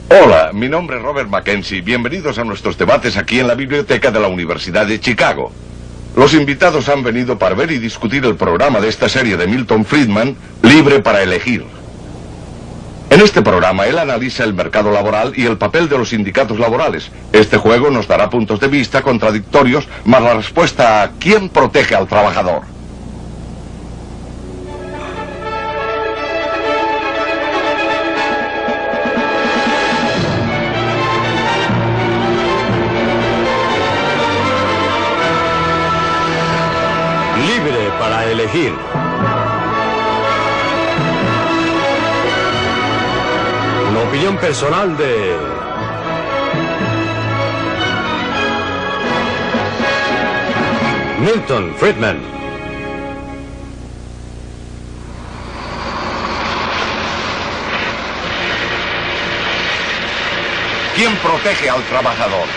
Hola, mi nombre es Robert Mackenzie. Bienvenidos a nuestros debates aquí en la biblioteca de la Universidad de Chicago. Los invitados han venido para ver y discutir el programa de esta serie de Milton Friedman, Libre para Elegir. En este programa, él analiza el mercado laboral y el papel de los sindicatos laborales. Este juego nos dará puntos de vista contradictorios, más la respuesta a ¿quién protege al trabajador? Libre para elegir. Una opinión personal de Milton Friedman. ¿Quién protege al trabajador?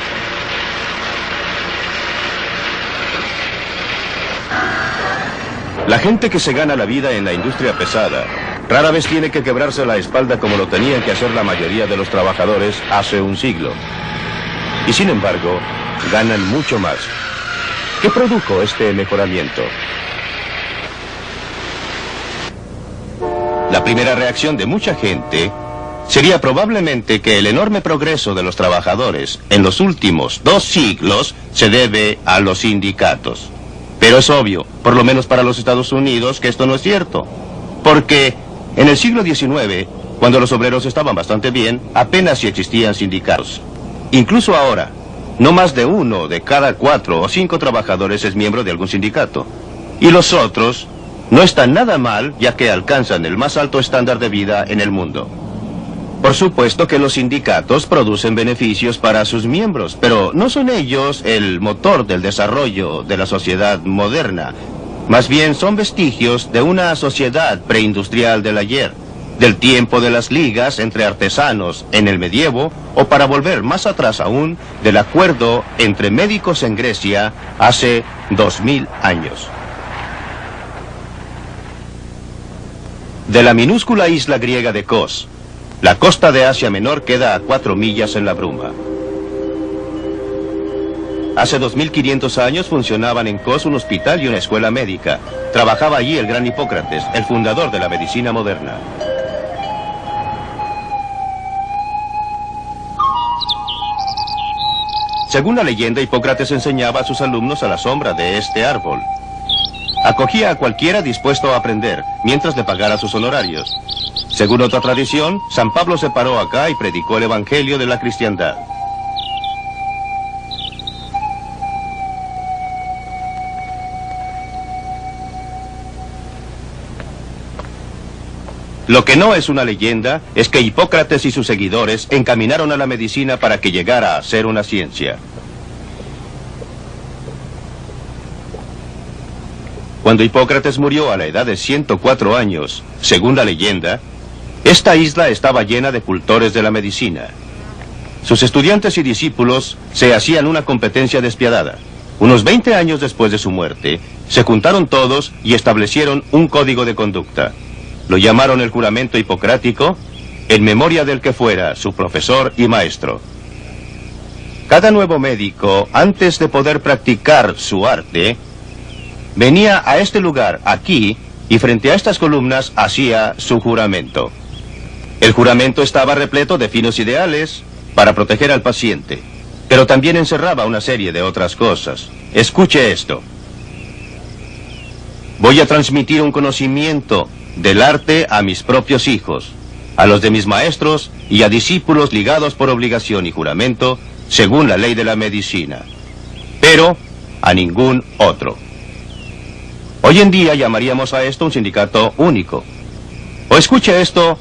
La gente que se gana la vida en la industria pesada rara vez tiene que quebrarse la espalda como lo tenían que hacer la mayoría de los trabajadores hace un siglo. Y sin embargo, ganan mucho más. ¿Qué produjo este mejoramiento? La primera reacción de mucha gente sería probablemente que el enorme progreso de los trabajadores en los últimos 2 siglos se debe a los sindicatos. Pero es obvio, por lo menos para los Estados Unidos, que esto no es cierto. Porque en el siglo XIX, cuando los obreros estaban bastante bien, apenas si existían sindicatos. Incluso ahora, no más de 1 de cada 4 o 5 trabajadores es miembro de algún sindicato. Y los otros no están nada mal, ya que alcanzan el más alto estándar de vida en el mundo. Por supuesto que los sindicatos producen beneficios para sus miembros, pero no son ellos el motor del desarrollo de la sociedad moderna. Más bien son vestigios de una sociedad preindustrial del ayer, del tiempo de las ligas entre artesanos en el medievo, o para volver más atrás aún, del acuerdo entre médicos en Grecia hace 2000 años. De la minúscula isla griega de Kos, la costa de Asia Menor queda a 4 millas en la bruma. Hace 2500 años funcionaban en Kos un hospital y una escuela médica. Trabajaba allí el gran Hipócrates, el fundador de la medicina moderna. Según la leyenda, Hipócrates enseñaba a sus alumnos a la sombra de este árbol. Acogía a cualquiera dispuesto a aprender, mientras le pagara sus honorarios. Según otra tradición, San Pablo se paró acá y predicó el evangelio de la cristiandad. Lo que no es una leyenda es que Hipócrates y sus seguidores encaminaron a la medicina para que llegara a ser una ciencia. Cuando Hipócrates murió a la edad de 104 años, según la leyenda, esta isla estaba llena de cultores de la medicina. Sus estudiantes y discípulos se hacían una competencia despiadada. Unos 20 años después de su muerte, se juntaron todos y establecieron un código de conducta. Lo llamaron el juramento hipocrático, en memoria del que fuera su profesor y maestro. Cada nuevo médico, antes de poder practicar su arte, venía a este lugar, aquí, y frente a estas columnas hacía su juramento. El juramento estaba repleto de finos ideales para proteger al paciente, pero también encerraba una serie de otras cosas. Escuche esto. Voy a transmitir un conocimiento del arte a mis propios hijos, a los de mis maestros y a discípulos ligados por obligación y juramento, según la ley de la medicina, pero a ningún otro. Hoy en día llamaríamos a esto un sindicato único. O escuche esto,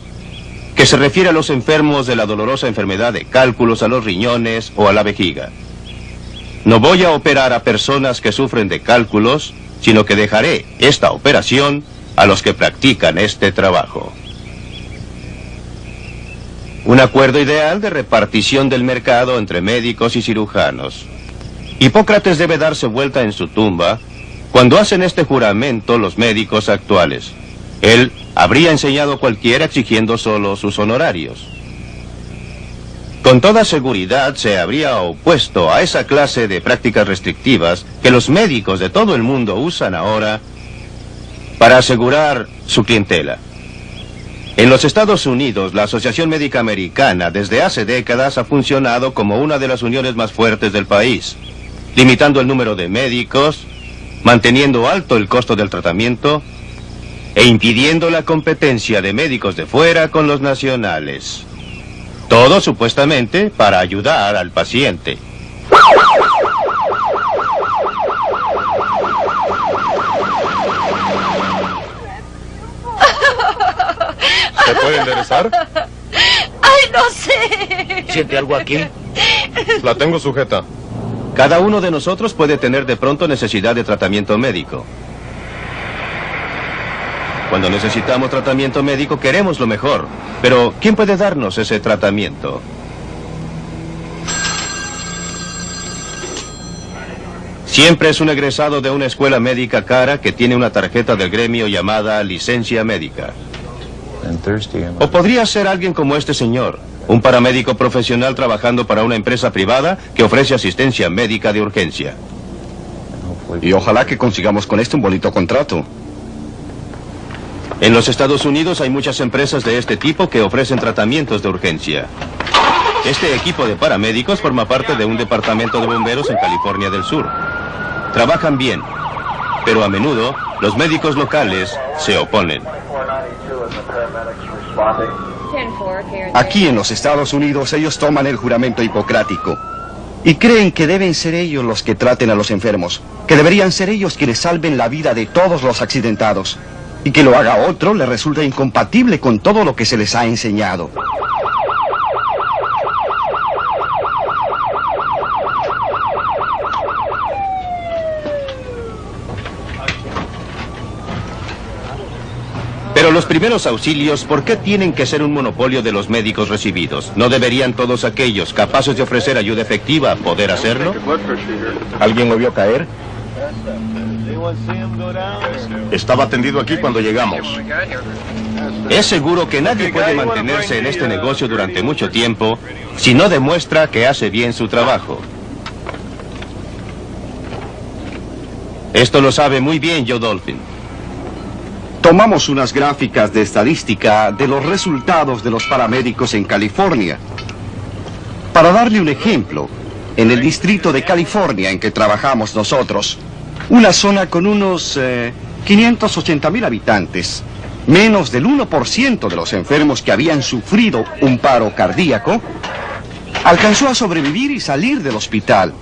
que se refiere a los enfermos de la dolorosa enfermedad de cálculos a los riñones o a la vejiga. No voy a operar a personas que sufren de cálculos, sino que dejaré esta operación a los que practican este trabajo. Un acuerdo ideal de repartición del mercado entre médicos y cirujanos. Hipócrates debe darse vuelta en su tumba cuando hacen este juramento los médicos actuales. Él habría enseñado a cualquiera exigiendo solo sus honorarios. con toda seguridad se habría opuesto a esa clase de prácticas restrictivas que los médicos de todo el mundo usan ahora para asegurar su clientela. En los Estados Unidos, la Asociación Médica Americana desde hace décadas ha funcionado como una de las uniones más fuertes del país, limitando el número de médicos, manteniendo alto el costo del tratamiento e impidiendo la competencia de médicos de fuera con los nacionales. Todo supuestamente para ayudar al paciente. ¿Se puede enderezar? ¡Ay, no sé! ¿Siente algo aquí? La tengo sujeta. Cada uno de nosotros puede tener de pronto necesidad de tratamiento médico. Cuando necesitamos tratamiento médico queremos lo mejor, pero ¿quién puede darnos ese tratamiento? Siempre es un egresado de una escuela médica cara que tiene una tarjeta del gremio llamada licencia médica. O podría ser alguien como este señor, un paramédico profesional trabajando para una empresa privada que ofrece asistencia médica de urgencia. Y ojalá que consigamos con esto un bonito contrato. En los Estados Unidos hay muchas empresas de este tipo que ofrecen tratamientos de urgencia. Este equipo de paramédicos forma parte de un departamento de bomberos en California del Sur. Trabajan bien, pero a menudo los médicos locales se oponen. Aquí en los Estados Unidos ellos toman el juramento hipocrático y creen que deben ser ellos los que traten a los enfermos, que deberían ser ellos quienes salven la vida de todos los accidentados, y que lo haga otro le resulta incompatible con todo lo que se les ha enseñado. Pero los primeros auxilios, ¿por qué tienen que ser un monopolio de los médicos recibidos? ¿No deberían todos aquellos capaces de ofrecer ayuda efectiva poder hacerlo? ¿Alguien lo vio caer? Estaba tendido aquí cuando llegamos. Es seguro que nadie puede mantenerse en este negocio durante mucho tiempo si no demuestra que hace bien su trabajo. Esto lo sabe muy bien Joe Dolphin. Tomamos unas gráficas de estadística de los resultados de los paramédicos en California. Para darle un ejemplo, en el distrito de California en que trabajamos nosotros, una zona con unos 580,000 habitantes, menos del 1% de los enfermos que habían sufrido un paro cardíaco, alcanzó a sobrevivir y salir del hospital.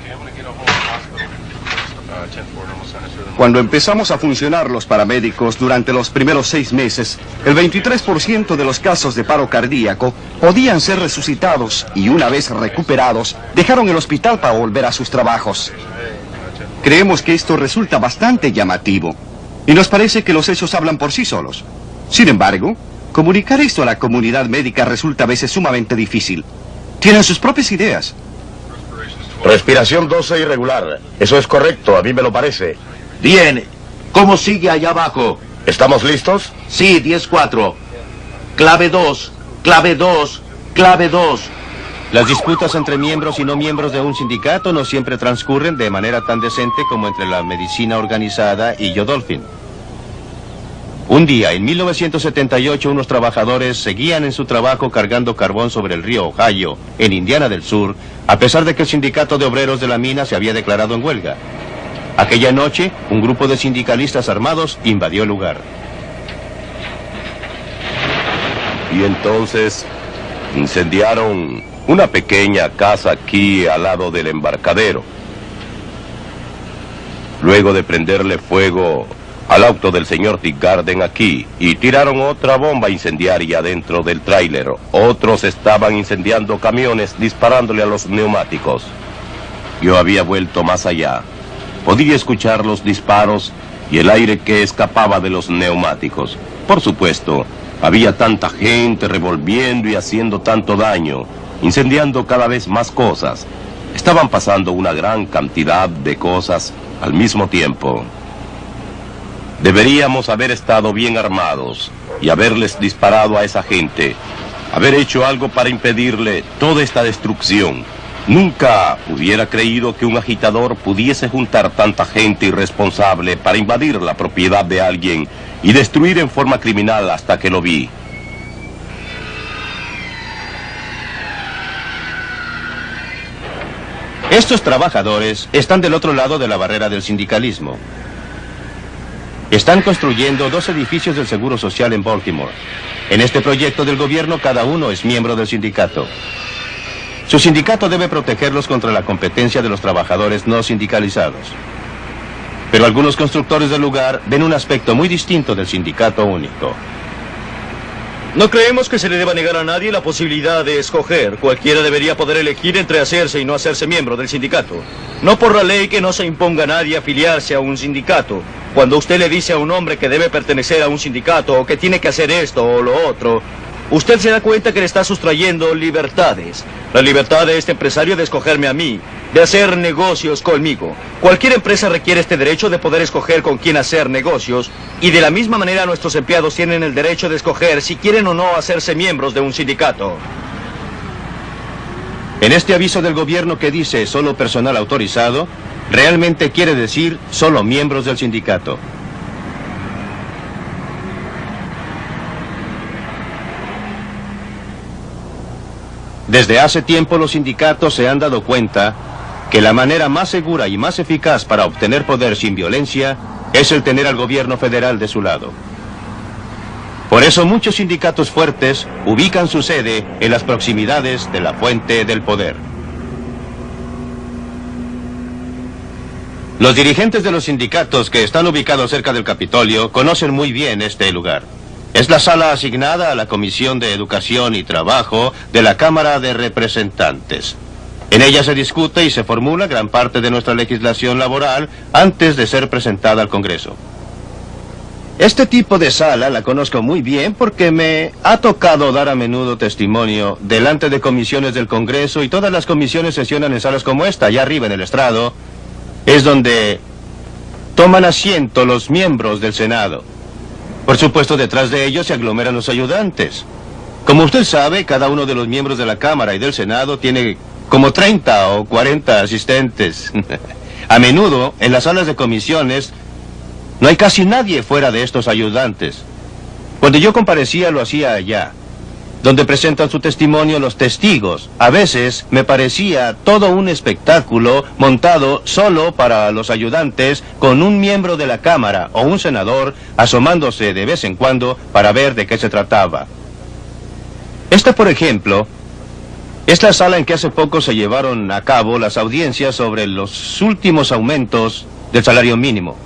Cuando empezamos a funcionar los paramédicos durante los primeros 6 meses, el 23% de los casos de paro cardíaco podían ser resucitados y una vez recuperados, dejaron el hospital para volver a sus trabajos. Creemos que esto resulta bastante llamativo y nos parece que los hechos hablan por sí solos. Sin embargo, comunicar esto a la comunidad médica resulta a veces sumamente difícil. Tienen sus propias ideas. Respiración 12 irregular. Eso es correcto, a mí me lo parece. Bien. ¿Cómo sigue allá abajo? ¿Estamos listos? Sí, 10-4. Clave 2, clave 2, clave 2. Las disputas entre miembros y no miembros de un sindicato no siempre transcurren de manera tan decente como entre la medicina organizada y Joe Dolphin. Un día, en 1978, unos trabajadores seguían en su trabajo cargando carbón sobre el río Ohio, en Indiana del Sur, a pesar de que el sindicato de obreros de la mina se había declarado en huelga. Aquella noche, un grupo de sindicalistas armados invadió el lugar. Y entonces incendiaron una pequeña casa aquí al lado del embarcadero. Luego de prenderle fuego al auto del señor Dick Garden aquí, y tiraron otra bomba incendiaria dentro del tráiler. Otros estaban incendiando camiones disparándole a los neumáticos. Yo había vuelto más allá. Podía escuchar los disparos y el aire que escapaba de los neumáticos. Por supuesto, había tanta gente revolviendo y haciendo tanto daño, incendiando cada vez más cosas. Estaban pasando una gran cantidad de cosas al mismo tiempo. Deberíamos haber estado bien armados y haberles disparado a esa gente, haber hecho algo para impedirle toda esta destrucción. Nunca hubiera creído que un agitador pudiese juntar tanta gente irresponsable para invadir la propiedad de alguien y destruir en forma criminal hasta que lo vi. Estos trabajadores están del otro lado de la barrera del sindicalismo. Están construyendo 2 edificios del Seguro Social en Baltimore. En este proyecto del gobierno, cada uno es miembro del sindicato. Su sindicato debe protegerlos contra la competencia de los trabajadores no sindicalizados. Pero algunos constructores del lugar ven un aspecto muy distinto del sindicato único. No creemos que se le deba negar a nadie la posibilidad de escoger. Cualquiera debería poder elegir entre hacerse y no hacerse miembro del sindicato. No por la ley que no se imponga a nadie afiliarse a un sindicato. Cuando usted le dice a un hombre que debe pertenecer a un sindicato o que tiene que hacer esto o lo otro, usted se da cuenta que le está sustrayendo libertades. La libertad de este empresario de escogerme a mí, de hacer negocios conmigo. Cualquier empresa requiere este derecho de poder escoger con quién hacer negocios, y de la misma manera nuestros empleados tienen el derecho de escoger si quieren o no hacerse miembros de un sindicato. En este aviso del gobierno que dice solo personal autorizado, realmente quiere decir solo miembros del sindicato. Desde hace tiempo los sindicatos se han dado cuenta que la manera más segura y más eficaz para obtener poder sin violencia es el tener al gobierno federal de su lado. Por eso muchos sindicatos fuertes ubican su sede en las proximidades de la fuente del poder. Los dirigentes de los sindicatos que están ubicados cerca del Capitolio conocen muy bien este lugar. Es la sala asignada a la Comisión de Educación y Trabajo de la Cámara de Representantes. En ella se discute y se formula gran parte de nuestra legislación laboral antes de ser presentada al Congreso. Este tipo de sala la conozco muy bien porque me ha tocado dar a menudo testimonio delante de comisiones del Congreso, y todas las comisiones sesionan en salas como esta, allá arriba en el estrado. Es donde toman asiento los miembros del Senado. Por supuesto, detrás de ellos se aglomeran los ayudantes. Como usted sabe, cada uno de los miembros de la Cámara y del Senado tiene como 30 o 40 asistentes. A menudo, en las salas de comisiones, no hay casi nadie fuera de estos ayudantes. Cuando yo comparecía, lo hacía allá, donde presentan su testimonio los testigos. A veces me parecía todo un espectáculo montado solo para los ayudantes, con un miembro de la Cámara o un senador asomándose de vez en cuando para ver de qué se trataba. Esta, por ejemplo, es la sala en que hace poco se llevaron a cabo las audiencias sobre los últimos aumentos del salario mínimo.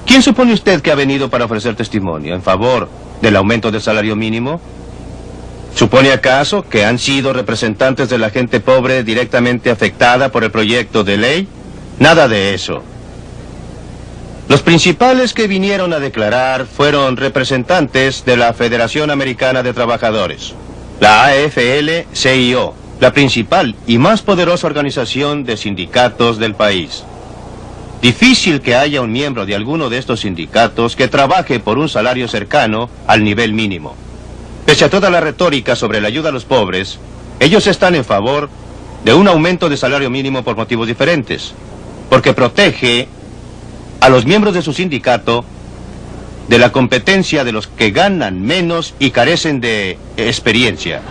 ¿Quién supone usted que ha venido para ofrecer testimonio en favor del aumento del salario mínimo? ¿Supone acaso que han sido representantes de la gente pobre directamente afectada por el proyecto de ley? Nada de eso. Los principales que vinieron a declarar fueron representantes de la Federación Americana de Trabajadores, la AFL-CIO, la principal y más poderosa organización de sindicatos del país. Difícil que haya un miembro de alguno de estos sindicatos que trabaje por un salario cercano al nivel mínimo. Pese a toda la retórica sobre la ayuda a los pobres, ellos están en favor de un aumento de salario mínimo por motivos diferentes, porque protege a los miembros de su sindicato de la competencia de los que ganan menos y carecen de experiencia.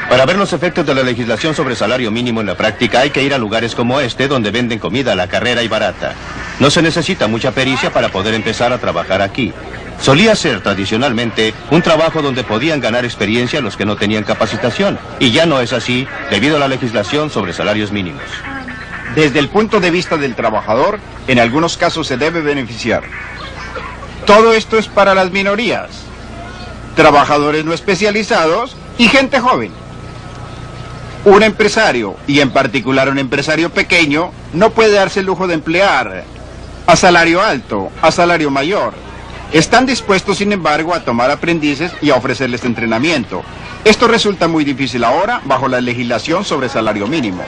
Para ver los efectos de la legislación sobre salario mínimo en la práctica hay que ir a lugares como este, donde venden comida a la carrera y barata. No se necesita mucha pericia para poder empezar a trabajar aquí. Solía ser tradicionalmente un trabajo donde podían ganar experiencia los que no tenían capacitación, y ya no es así debido a la legislación sobre salarios mínimos. Desde el punto de vista del trabajador, en algunos casos se debe beneficiar. Todo esto es para las minorías, trabajadores no especializados y gente joven. Un empresario, y en particular un empresario pequeño, no puede darse el lujo de emplear a salario alto, a salario mayor. Están dispuestos, sin embargo, a tomar aprendices y a ofrecerles entrenamiento. Esto resulta muy difícil ahora bajo la legislación sobre salario mínimo.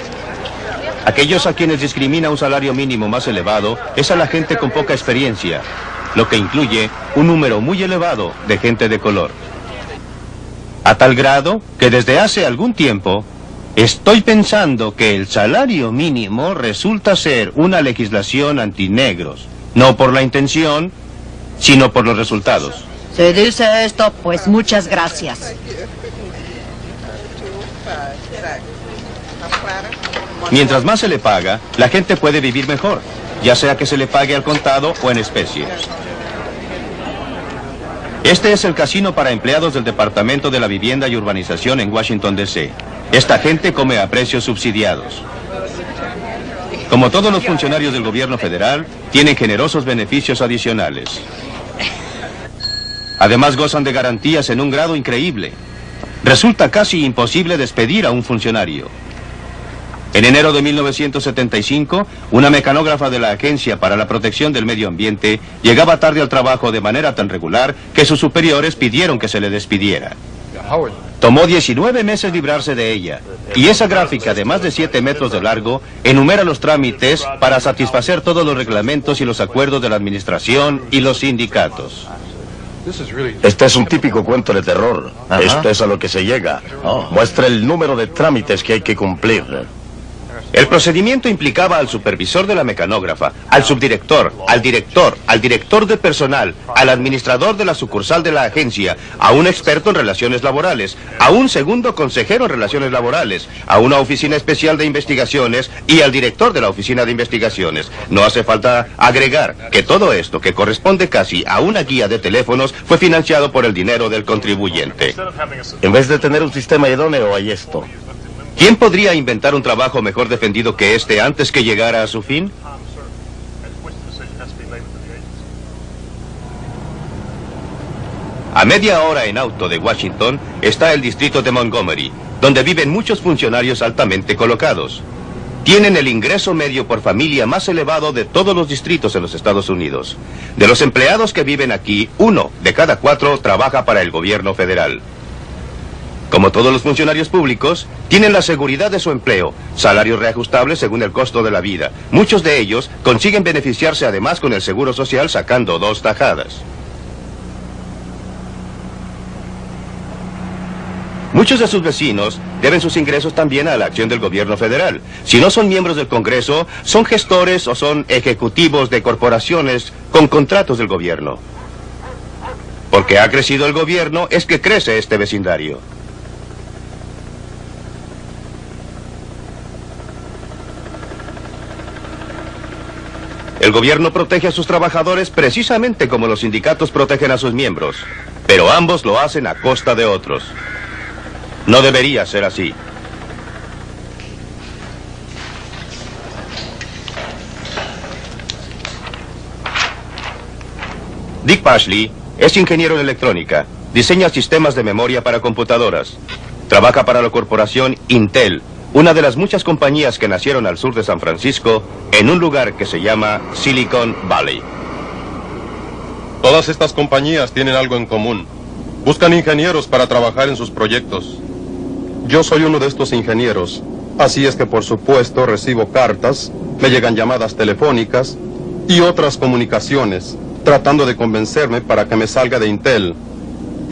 Aquellos a quienes discrimina un salario mínimo más elevado es a la gente con poca experiencia, lo que incluye un número muy elevado de gente de color. A tal grado que desde hace algún tiempo estoy pensando que el salario mínimo resulta ser una legislación antinegros, no por la intención, sino por los resultados. Si dice esto, pues muchas gracias. Mientras más se le paga, la gente puede vivir mejor, ya sea que se le pague al contado o en especie. Este es el casino para empleados del Departamento de la Vivienda y Urbanización en Washington, D.C. Esta gente come a precios subsidiados. Como todos los funcionarios del gobierno federal, tienen generosos beneficios adicionales. Además, gozan de garantías en un grado increíble. Resulta casi imposible despedir a un funcionario. En enero de 1975, una mecanógrafa de la Agencia para la Protección del Medio Ambiente llegaba tarde al trabajo de manera tan regular que sus superiores pidieron que se le despidiera. Tomó 19 meses librarse de ella, y esa gráfica de más de 7 metros de largo enumera los trámites para satisfacer todos los reglamentos y los acuerdos de la administración y los sindicatos. Este es un típico cuento de terror. Esto es a lo que se llega. Muestra el número de trámites que hay que cumplir. El procedimiento implicaba al supervisor de la mecanógrafa, al subdirector, al director de personal, al administrador de la sucursal de la agencia, a un experto en relaciones laborales, a un segundo consejero en relaciones laborales, a una oficina especial de investigaciones y al director de la oficina de investigaciones. No hace falta agregar que todo esto, que corresponde casi a una guía de teléfonos, fue financiado por el dinero del contribuyente. En vez de tener un sistema idóneo, hay esto. ¿Quién podría inventar un trabajo mejor defendido que este antes que llegara a su fin? A media hora en auto de Washington está el distrito de Montgomery, donde viven muchos funcionarios altamente colocados. Tienen el ingreso medio por familia más elevado de todos los distritos en los Estados Unidos. De los empleados que viven aquí, 1 de cada 4 trabaja para el gobierno federal. Como todos los funcionarios públicos, tienen la seguridad de su empleo, salarios reajustables según el costo de la vida. Muchos de ellos consiguen beneficiarse además con el seguro social sacando 2 tajadas. Muchos de sus vecinos deben sus ingresos también a la acción del gobierno federal. Si no son miembros del Congreso, son gestores o son ejecutivos de corporaciones con contratos del gobierno. Porque ha crecido el gobierno, es que crece este vecindario. El gobierno protege a sus trabajadores precisamente como los sindicatos protegen a sus miembros, pero ambos lo hacen a costa de otros. No debería ser así. Dick Pashley es ingeniero en electrónica, diseña sistemas de memoria para computadoras. Trabaja para la corporación Intel, una de las muchas compañías que nacieron al sur de San Francisco, en un lugar que se llama Silicon Valley. Todas estas compañías tienen algo en común. Buscan ingenieros para trabajar en sus proyectos. Yo soy uno de estos ingenieros, así es que por supuesto recibo cartas, me llegan llamadas telefónicas y otras comunicaciones, tratando de convencerme para que me salga de Intel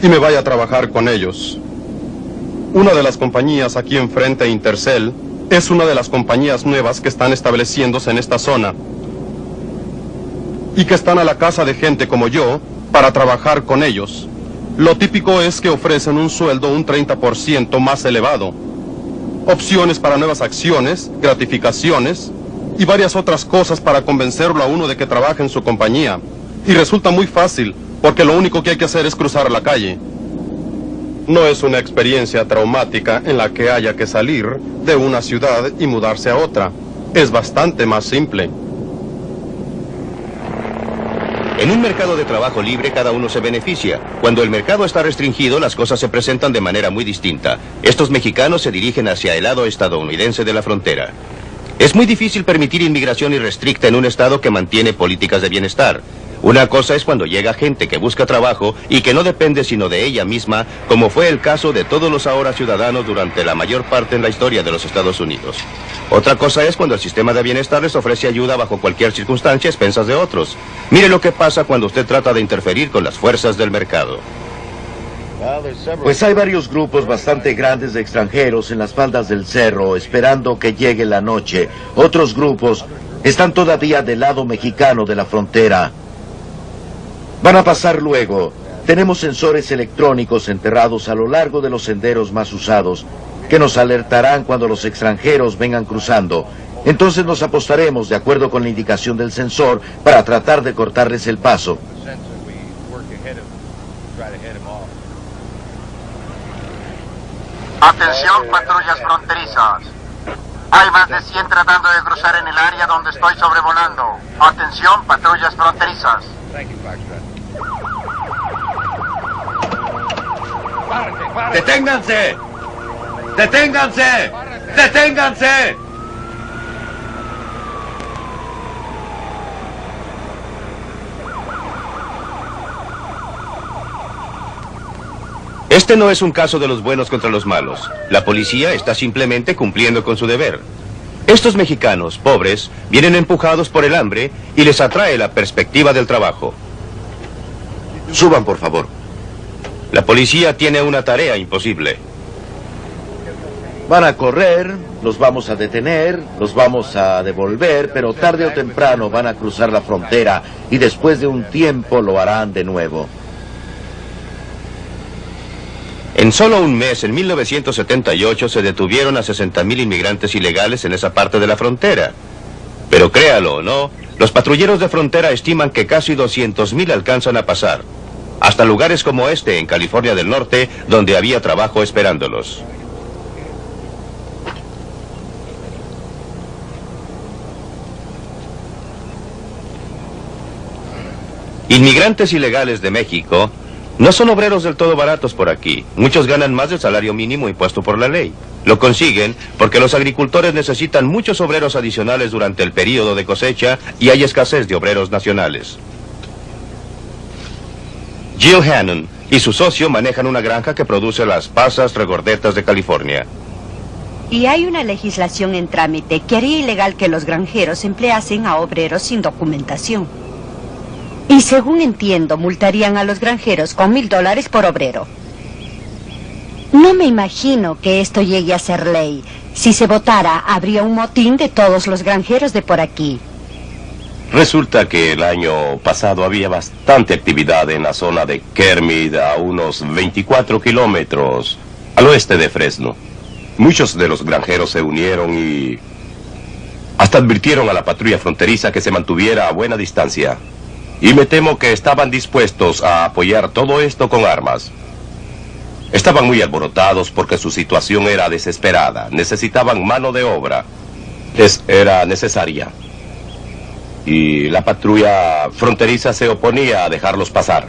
y me vaya a trabajar con ellos. Una de las compañías aquí enfrente, Intercell, es una de las compañías nuevas que están estableciéndose en esta zona y que están a la casa de gente como yo para trabajar con ellos. Lo típico es que ofrecen un sueldo un 30% más elevado, opciones para nuevas acciones, gratificaciones y varias otras cosas para convencerlo a uno de que trabaje en su compañía. Y resulta muy fácil, porque lo único que hay que hacer es cruzar la calle. No es una experiencia traumática en la que haya que salir de una ciudad y mudarse a otra. Es bastante más simple. En un mercado de trabajo libre cada uno se beneficia. Cuando el mercado está restringido, las cosas se presentan de manera muy distinta. Estos mexicanos se dirigen hacia el lado estadounidense de la frontera. Es muy difícil permitir inmigración irrestricta en un estado que mantiene políticas de bienestar. Una cosa es cuando llega gente que busca trabajo y que no depende sino de ella misma, como fue el caso de todos los ahora ciudadanos durante la mayor parte en la historia de los Estados Unidos. Otra cosa es cuando el sistema de bienestar les ofrece ayuda bajo cualquier circunstancia a expensas de otros. Mire lo que pasa cuando usted trata de interferir con las fuerzas del mercado. Pues hay varios grupos bastante grandes de extranjeros en las faldas del cerro esperando que llegue la noche. Otros grupos están todavía del lado mexicano de la frontera. Van a pasar luego. Tenemos sensores electrónicos enterrados a lo largo de los senderos más usados que nos alertarán cuando los extranjeros vengan cruzando. Entonces nos apostaremos de acuerdo con la indicación del sensor para tratar de cortarles el paso. Atención, patrullas fronterizas. Hay más de 100 tratando de cruzar en el área donde estoy sobrevolando. Atención, patrullas fronterizas. ¡Deténganse! ¡Deténganse! ¡Deténganse! Este no es un caso de los buenos contra los malos. La policía está simplemente cumpliendo con su deber. Estos mexicanos, pobres, vienen empujados por el hambre y les atrae la perspectiva del trabajo. Suban, por favor. La policía tiene una tarea imposible. Van a correr, los vamos a detener, los vamos a devolver, pero tarde o temprano van a cruzar la frontera y después de un tiempo lo harán de nuevo. En solo un mes, en 1978, se detuvieron a 60,000 inmigrantes ilegales en esa parte de la frontera. Pero créalo o no, los patrulleros de frontera estiman que casi 200,000 alcanzan a pasar. Hasta lugares como este, en California del Norte, donde había trabajo esperándolos. Inmigrantes ilegales de México no son obreros del todo baratos por aquí. Muchos ganan más del salario mínimo impuesto por la ley. Lo consiguen porque los agricultores necesitan muchos obreros adicionales durante el período de cosecha y hay escasez de obreros nacionales. Jill Hannon y su socio manejan una granja que produce las pasas regordetas de California. Y hay una legislación en trámite que haría ilegal que los granjeros empleasen a obreros sin documentación. Y según entiendo, multarían a los granjeros con $1,000 por obrero. No me imagino que esto llegue a ser ley. Si se votara, habría un motín de todos los granjeros de por aquí. Resulta que el año pasado había bastante actividad en la zona de Kermit, a unos 24 kilómetros al oeste de Fresno. Muchos de los granjeros se unieron y hasta advirtieron a la patrulla fronteriza que se mantuviera a buena distancia. Y me temo que estaban dispuestos a apoyar todo esto con armas. Estaban muy alborotados porque su situación era desesperada. Necesitaban mano de obra. Era necesaria. Y la patrulla fronteriza se oponía a dejarlos pasar.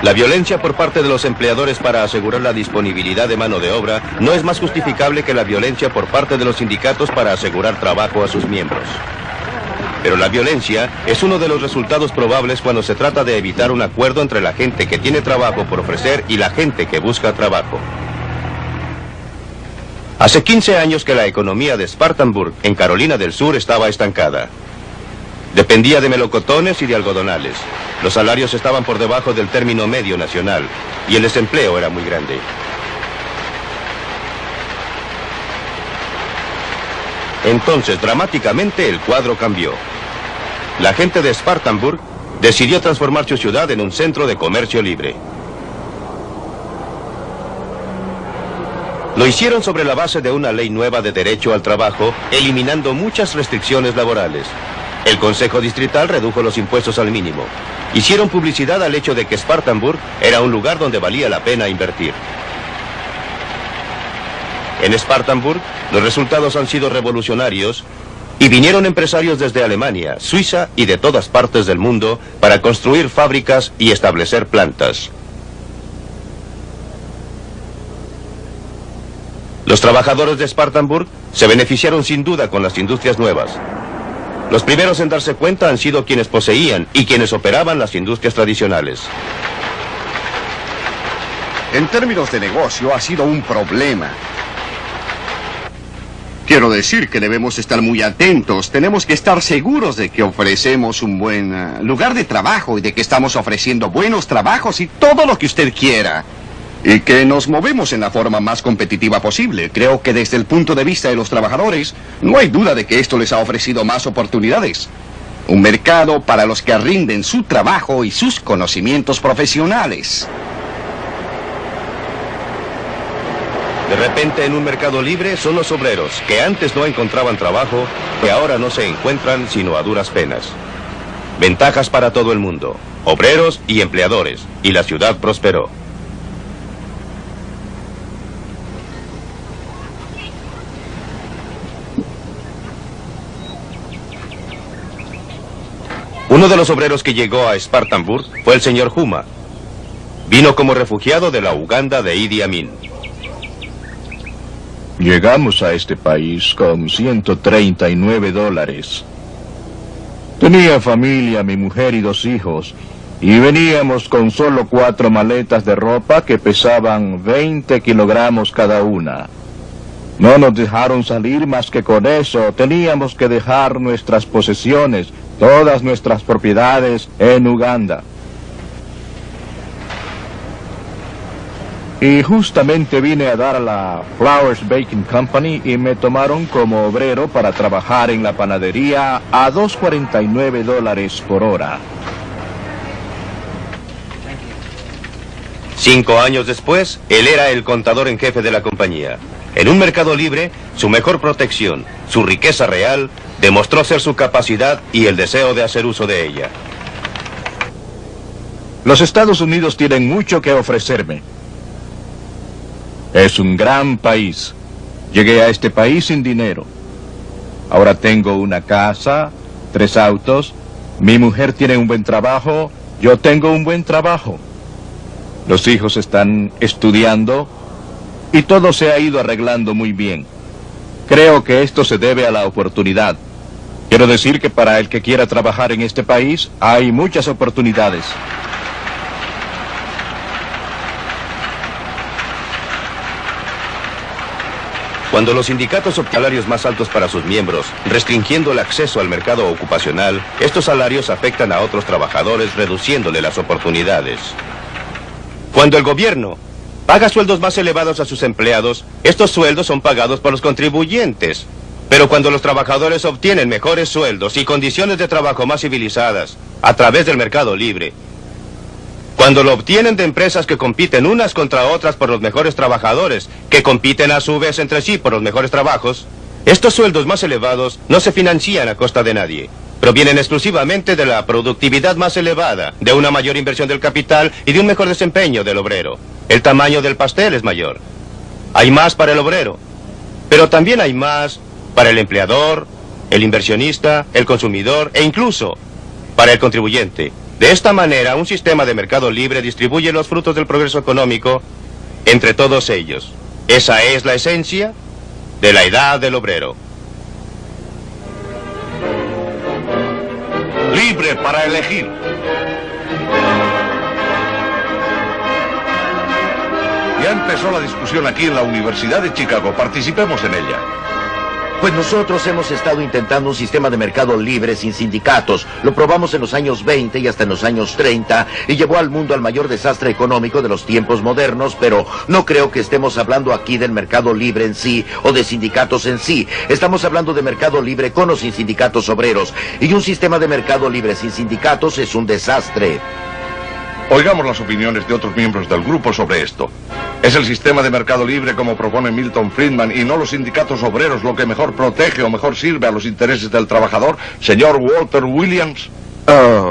La violencia por parte de los empleadores para asegurar la disponibilidad de mano de obra no es más justificable que la violencia por parte de los sindicatos para asegurar trabajo a sus miembros. Pero la violencia es uno de los resultados probables cuando se trata de evitar un acuerdo entre la gente que tiene trabajo por ofrecer y la gente que busca trabajo. Hace 15 años que la economía de Spartanburg, en Carolina del Sur, estaba estancada. Dependía de melocotones y de algodonales. Los salarios estaban por debajo del término medio nacional y el desempleo era muy grande. Entonces, dramáticamente, el cuadro cambió. La gente de Spartanburg decidió transformar su ciudad en un centro de comercio libre. Lo hicieron sobre la base de una ley nueva de derecho al trabajo, eliminando muchas restricciones laborales. El Consejo Distrital redujo los impuestos al mínimo. Hicieron publicidad al hecho de que Spartanburg era un lugar donde valía la pena invertir. En Spartanburg, los resultados han sido revolucionarios y vinieron empresarios desde Alemania, Suiza y de todas partes del mundo para construir fábricas y establecer plantas. Los trabajadores de Spartanburg se beneficiaron sin duda con las industrias nuevas. Los primeros en darse cuenta han sido quienes poseían y quienes operaban las industrias tradicionales. En términos de negocio ha sido un problema. Quiero decir que debemos estar muy atentos. Tenemos que estar seguros de que ofrecemos un buen lugar de trabajo y de que estamos ofreciendo buenos trabajos y todo lo que usted quiera. Y que nos movemos en la forma más competitiva posible. Creo que desde el punto de vista de los trabajadores, no hay duda de que esto les ha ofrecido más oportunidades. Un mercado para los que rinden su trabajo y sus conocimientos profesionales. De repente, en un mercado libre son los obreros, que antes no encontraban trabajo, que ahora no se encuentran sino a duras penas. Ventajas para todo el mundo, obreros y empleadores, y la ciudad prosperó. Uno de los obreros que llegó a Spartanburg fue el señor Huma. Vino como refugiado de la Uganda de Idi Amin. Llegamos a este país con $139. Tenía familia, mi mujer y 2 hijos, y veníamos con solo 4 maletas de ropa que pesaban 20 kilogramos cada una. No nos dejaron salir más que con eso. Teníamos que dejar nuestras posesiones, todas nuestras propiedades en Uganda. Y justamente vine a dar a la Flowers Baking Company y me tomaron como obrero para trabajar en la panadería a $2.49 por hora. 5 años después, él era el contador en jefe de la compañía. En un mercado libre, su mejor protección, su riqueza real, demostró ser su capacidad y el deseo de hacer uso de ella. Los Estados Unidos tienen mucho que ofrecerme. Es un gran país. Llegué a este país sin dinero. Ahora tengo una casa, 3 autos, mi mujer tiene un buen trabajo, yo tengo un buen trabajo. Los hijos están estudiando y todo se ha ido arreglando muy bien. Creo que esto se debe a la oportunidad. Quiero decir que para el que quiera trabajar en este país hay muchas oportunidades. Cuando los sindicatos optan salarios más altos para sus miembros, restringiendo el acceso al mercado ocupacional, estos salarios afectan a otros trabajadores, reduciéndole las oportunidades. Cuando el gobierno paga sueldos más elevados a sus empleados, estos sueldos son pagados por los contribuyentes. Pero cuando los trabajadores obtienen mejores sueldos y condiciones de trabajo más civilizadas a través del mercado libre, cuando lo obtienen de empresas que compiten unas contra otras por los mejores trabajadores, que compiten a su vez entre sí por los mejores trabajos, estos sueldos más elevados no se financian a costa de nadie. Provienen exclusivamente de la productividad más elevada, de una mayor inversión del capital y de un mejor desempeño del obrero. El tamaño del pastel es mayor. Hay más para el obrero, pero también hay más para el empleador, el inversionista, el consumidor e incluso para el contribuyente. De esta manera, un sistema de mercado libre distribuye los frutos del progreso económico entre todos ellos. Esa es la esencia de la edad del obrero. Libre para elegir. Ya empezó la discusión aquí en la Universidad de Chicago. Participemos en ella. Pues nosotros hemos estado intentando un sistema de mercado libre sin sindicatos. Lo probamos en los años 20 y hasta en los años 30 y llevó al mundo al mayor desastre económico de los tiempos modernos, pero no creo que estemos hablando aquí del mercado libre en sí o de sindicatos en sí. Estamos hablando de mercado libre con o sin sindicatos obreros. Y un sistema de mercado libre sin sindicatos es un desastre. Oigamos las opiniones de otros miembros del grupo sobre esto. ¿Es el sistema de mercado libre como propone Milton Friedman y no los sindicatos obreros lo que mejor protege o mejor sirve a los intereses del trabajador? Señor Walter Williams.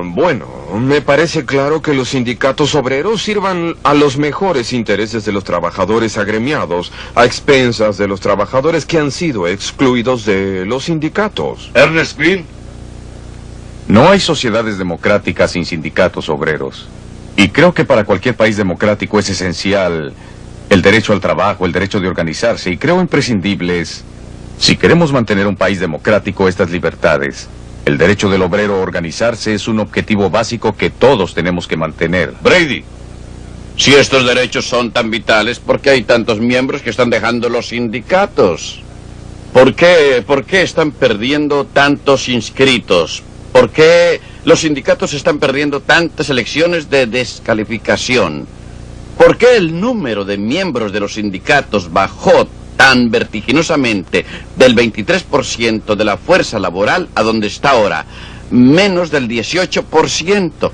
Bueno, me parece claro que los sindicatos obreros sirvan a los mejores intereses de los trabajadores agremiados, a expensas de los trabajadores que han sido excluidos de los sindicatos. Ernest Green. No hay sociedades democráticas sin sindicatos obreros. Y creo que para cualquier país democrático es esencial el derecho al trabajo, el derecho de organizarse, y creo imprescindibles, si queremos mantener un país democrático, estas libertades. El derecho del obrero a organizarse es un objetivo básico que todos tenemos que mantener. Brady. Si estos derechos son tan vitales, ¿por qué hay tantos miembros que están dejando los sindicatos? ¿Por qué están perdiendo tantos inscritos? ¿Por qué los sindicatos están perdiendo tantas elecciones de descalificación? ¿Por qué el número de miembros de los sindicatos bajó tan vertiginosamente del 23% de la fuerza laboral a donde está ahora? Menos del 18%.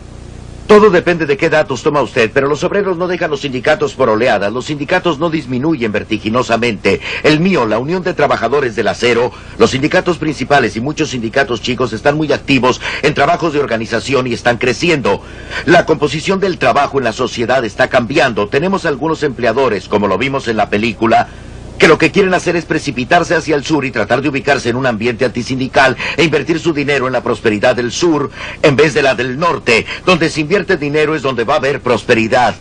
Todo depende de qué datos toma usted, pero los obreros no dejan los sindicatos por oleadas. Los sindicatos no disminuyen vertiginosamente. El mío, la Unión de Trabajadores del Acero, los sindicatos principales y muchos sindicatos chicos están muy activos en trabajos de organización y están creciendo. La composición del trabajo en la sociedad está cambiando. Tenemos algunos empleadores, como lo vimos en la película, que lo que quieren hacer es precipitarse hacia el sur y tratar de ubicarse en un ambiente antisindical e invertir su dinero en la prosperidad del sur en vez de la del norte. Donde se invierte dinero es donde va a haber prosperidad.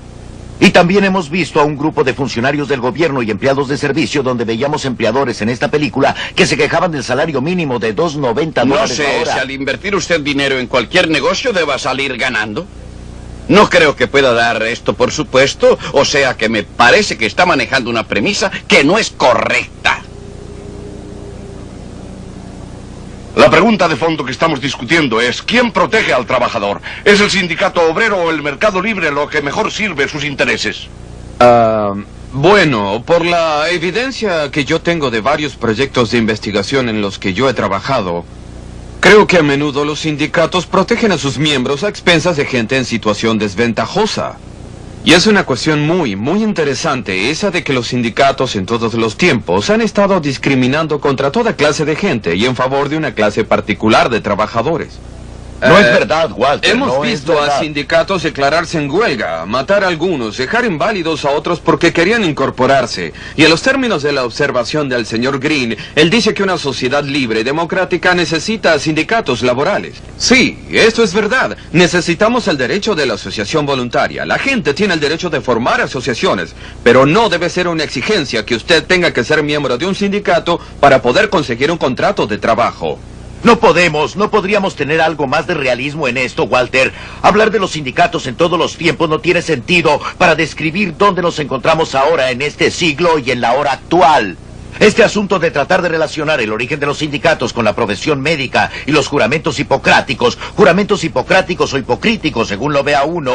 Y también hemos visto a un grupo de funcionarios del gobierno y empleados de servicio donde veíamos empleadores en esta película que se quejaban del salario mínimo de $2.90 No la sé hora. si al invertir usted dinero en cualquier negocio deba salir ganando. No creo que pueda dar esto por supuesto, o sea que me parece que está manejando una premisa que no es correcta. La pregunta de fondo que estamos discutiendo es, ¿quién protege al trabajador? ¿Es el sindicato obrero o el mercado libre lo que mejor sirve sus intereses? Bueno, por la evidencia que yo tengo de varios proyectos de investigación en los que yo he trabajado, creo que a menudo los sindicatos protegen a sus miembros a expensas de gente en situación desventajosa. Y es una cuestión muy interesante esa de que los sindicatos en todos los tiempos han estado discriminando contra toda clase de gente y en favor de una clase particular de trabajadores. No es verdad, Walter. Hemos visto a sindicatos declararse en huelga, matar a algunos, dejar inválidos a otros porque querían incorporarse. Y en los términos de la observación del señor Green, él dice que una sociedad libre y democrática necesita sindicatos laborales. Sí, esto es verdad. Necesitamos el derecho de la asociación voluntaria. La gente tiene el derecho de formar asociaciones, pero no debe ser una exigencia que usted tenga que ser miembro de un sindicato para poder conseguir un contrato de trabajo. No podríamos tener algo más de realismo en esto, Walter. Hablar de los sindicatos en todos los tiempos no tiene sentido para describir dónde nos encontramos ahora en este siglo y en la hora actual. Este asunto de tratar de relacionar el origen de los sindicatos con la profesión médica y los juramentos hipocráticos o hipocríticos, según lo vea uno,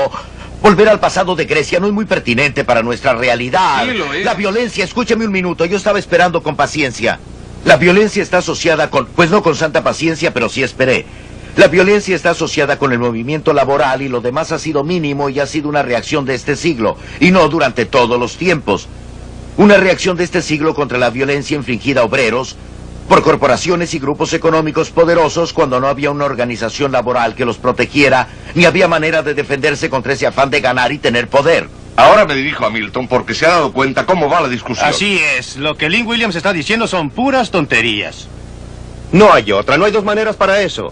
volver al pasado de Grecia no es muy pertinente para nuestra realidad. Sí, lo es. La violencia, escúcheme un minuto, yo estaba esperando con paciencia. La violencia está asociada con, pues no con santa paciencia, pero sí esperé. La violencia está asociada con el movimiento laboral y lo demás ha sido mínimo y ha sido una reacción de este siglo, y no durante todos los tiempos. Una reacción de este siglo contra la violencia infligida a obreros por corporaciones y grupos económicos poderosos cuando no había una organización laboral que los protegiera, ni había manera de defenderse contra ese afán de ganar y tener poder. Ahora me dirijo a Milton porque se ha dado cuenta cómo va la discusión. Así es, lo que Lynn Williams está diciendo son puras tonterías. No hay otra, no hay dos maneras para eso.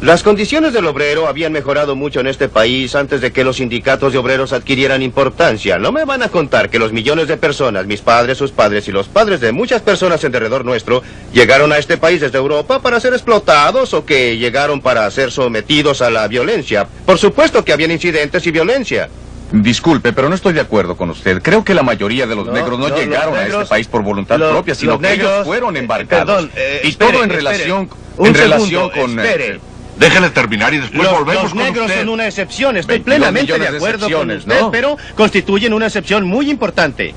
Las condiciones del obrero habían mejorado mucho en este país antes de que los sindicatos de obreros adquirieran importancia. No me van a contar que los millones de personas, mis padres, sus padres y los padres de muchas personas en derredor nuestro, llegaron a este país desde Europa para ser explotados o que llegaron para ser sometidos a la violencia. Por supuesto que habían incidentes y violencia. Disculpe, pero no estoy de acuerdo con usted. Creo que la mayoría de los negros no llegaron a este país por voluntad propia, sino que ellos fueron embarcados. Y todo en relación con... Déjele terminar y después volvemos con usted. Los negros son una excepción, estoy plenamente de acuerdo con usted, ¿no? Pero constituyen una excepción muy importante.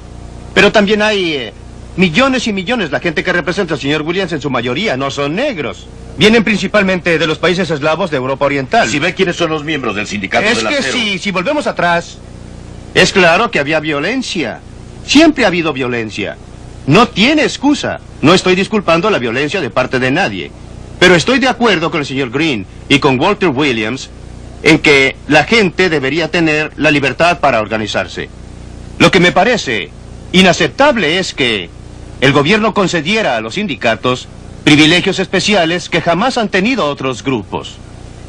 Pero también hay millones y millones. La gente que representa al señor Williams en su mayoría no son negros. Vienen principalmente de los países eslavos de Europa Oriental. Si ve quiénes son los miembros del sindicato del acero. Es que si volvemos atrás, es claro que había violencia. Siempre ha habido violencia. No tiene excusa. No estoy disculpando la violencia de parte de nadie. Pero estoy de acuerdo con el señor Green y con Walter Williams en que la gente debería tener la libertad para organizarse. Lo que me parece inaceptable es que el gobierno concediera a los sindicatos privilegios especiales que jamás han tenido otros grupos.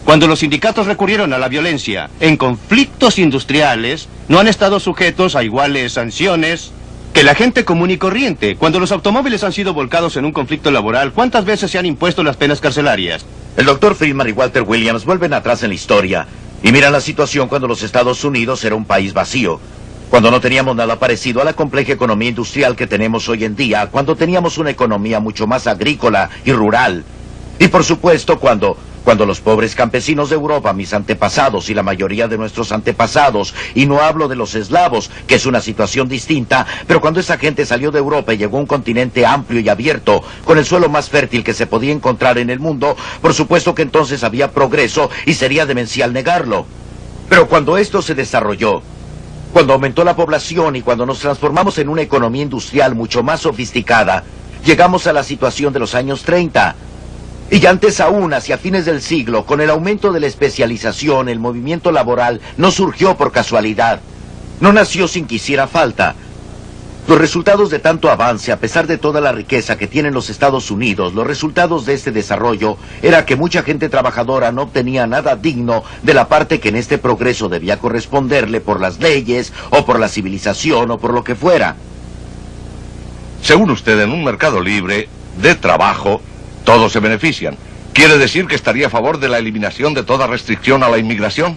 Cuando los sindicatos recurrieron a la violencia en conflictos industriales, no han estado sujetos a iguales sanciones que la gente común y corriente. Cuando los automóviles han sido volcados en un conflicto laboral, ¿cuántas veces se han impuesto las penas carcelarias? El Dr. Friedman y Walter Williams vuelven atrás en la historia y miran la situación cuando los Estados Unidos era un país vacío, cuando no teníamos nada parecido a la compleja economía industrial que tenemos hoy en día, cuando teníamos una economía mucho más agrícola y rural. Y por supuesto, cuando los pobres campesinos de Europa, mis antepasados y la mayoría de nuestros antepasados, y no hablo de los eslavos, que es una situación distinta, pero cuando esa gente salió de Europa y llegó a un continente amplio y abierto, con el suelo más fértil que se podía encontrar en el mundo, por supuesto que entonces había progreso y sería demencial negarlo. Pero cuando esto se desarrolló, cuando aumentó la población y cuando nos transformamos en una economía industrial mucho más sofisticada, llegamos a la situación de los años 30. Y antes aún, hacia fines del siglo, con el aumento de la especialización, el movimiento laboral no surgió por casualidad. No nació sin que hiciera falta. Los resultados de tanto avance, a pesar de toda la riqueza que tienen los Estados Unidos, los resultados de este desarrollo era que mucha gente trabajadora no obtenía nada digno de la parte que en este progreso debía corresponderle por las leyes, o por la civilización, o por lo que fuera. Según usted, en un mercado libre de trabajo, todos se benefician. ¿Quiere decir que estaría a favor de la eliminación de toda restricción a la inmigración?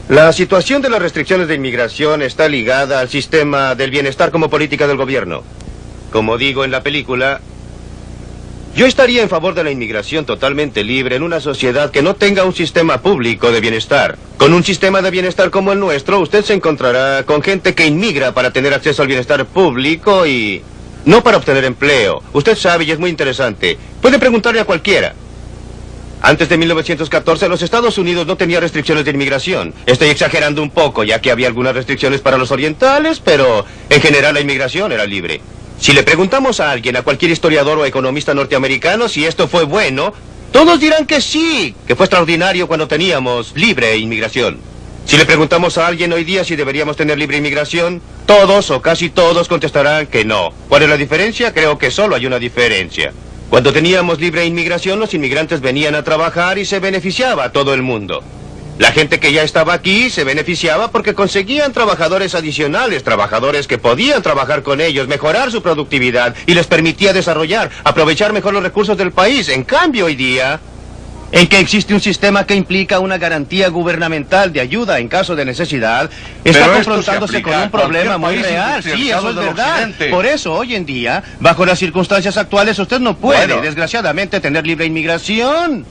La situación de las restricciones de inmigración está ligada al sistema del bienestar como política del gobierno. Como digo en la película, yo estaría en favor de la inmigración totalmente libre en una sociedad que no tenga un sistema público de bienestar. Con un sistema de bienestar como el nuestro, usted se encontrará con gente que inmigra para tener acceso al bienestar público y no para obtener empleo. Usted sabe, y es muy interesante, puede preguntarle a cualquiera. Antes de 1914, los Estados Unidos no tenía restricciones de inmigración. Estoy exagerando un poco, ya que había algunas restricciones para los orientales, pero en general la inmigración era libre. Si le preguntamos a alguien, a cualquier historiador o economista norteamericano, si esto fue bueno, todos dirán que sí, que fue extraordinario cuando teníamos libre inmigración. Si le preguntamos a alguien hoy día si deberíamos tener libre inmigración, todos o casi todos contestarán que no. ¿Cuál es la diferencia? Creo que solo hay una diferencia. Cuando teníamos libre inmigración, los inmigrantes venían a trabajar y se beneficiaba a todo el mundo. La gente que ya estaba aquí se beneficiaba porque conseguían trabajadores adicionales, trabajadores que podían trabajar con ellos, mejorar su productividad y les permitía desarrollar, aprovechar mejor los recursos del país. En cambio, hoy día, en que existe un sistema que implica una garantía gubernamental de ayuda en caso de necesidad, está confrontándose con un problema muy real. Sí, eso es verdad. Por eso, hoy en día, bajo las circunstancias actuales, usted no puede, desgraciadamente, tener libre inmigración.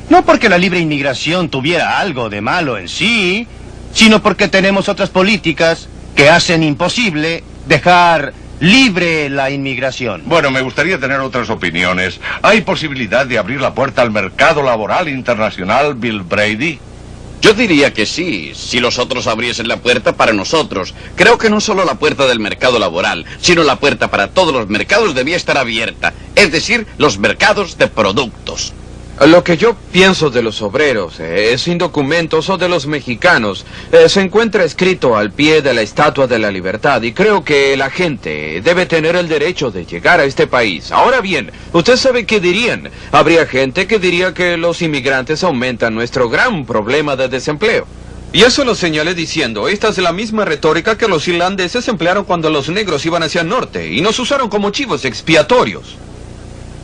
No porque la libre inmigración tuviera algo de malo en sí, sino porque tenemos otras políticas que hacen imposible dejar libre la inmigración. Bueno, me gustaría tener otras opiniones. ¿Hay posibilidad de abrir la puerta al mercado laboral internacional, Bill Brady? Yo diría que sí, si los otros abriesen la puerta para nosotros. Creo que no solo la puerta del mercado laboral, sino la puerta para todos los mercados debía estar abierta. Es decir, los mercados de productos. Lo que yo pienso de los obreros, sin documentos, o de los mexicanos, se encuentra escrito al pie de la Estatua de la Libertad, y creo que la gente debe tener el derecho de llegar a este país. Ahora bien, ¿usted sabe qué dirían? Habría gente que diría que los inmigrantes aumentan nuestro gran problema de desempleo. Y eso lo señalé diciendo, esta es la misma retórica que los irlandeses emplearon cuando los negros iban hacia el norte, y nos usaron como chivos expiatorios.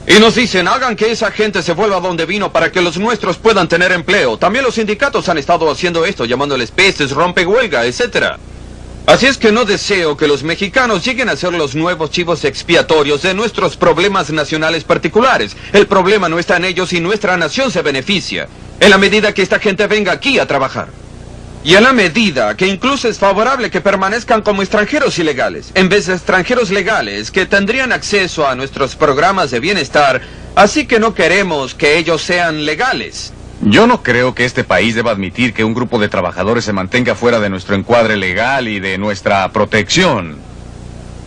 Y nos dicen, hagan que esa gente se vuelva donde vino para que los nuestros puedan tener empleo. También los sindicatos han estado haciendo esto, llamándoles pestes, rompehuelga, etc. Así es que no deseo que los mexicanos lleguen a ser los nuevos chivos expiatorios de nuestros problemas nacionales particulares. El problema no está en ellos y nuestra nación se beneficia, en la medida que esta gente venga aquí a trabajar. Y en la medida que incluso es favorable que permanezcan como extranjeros ilegales, en vez de extranjeros legales que tendrían acceso a nuestros programas de bienestar, así que no queremos que ellos sean legales. Yo no creo que este país deba admitir que un grupo de trabajadores se mantenga fuera de nuestro encuadre legal y de nuestra protección.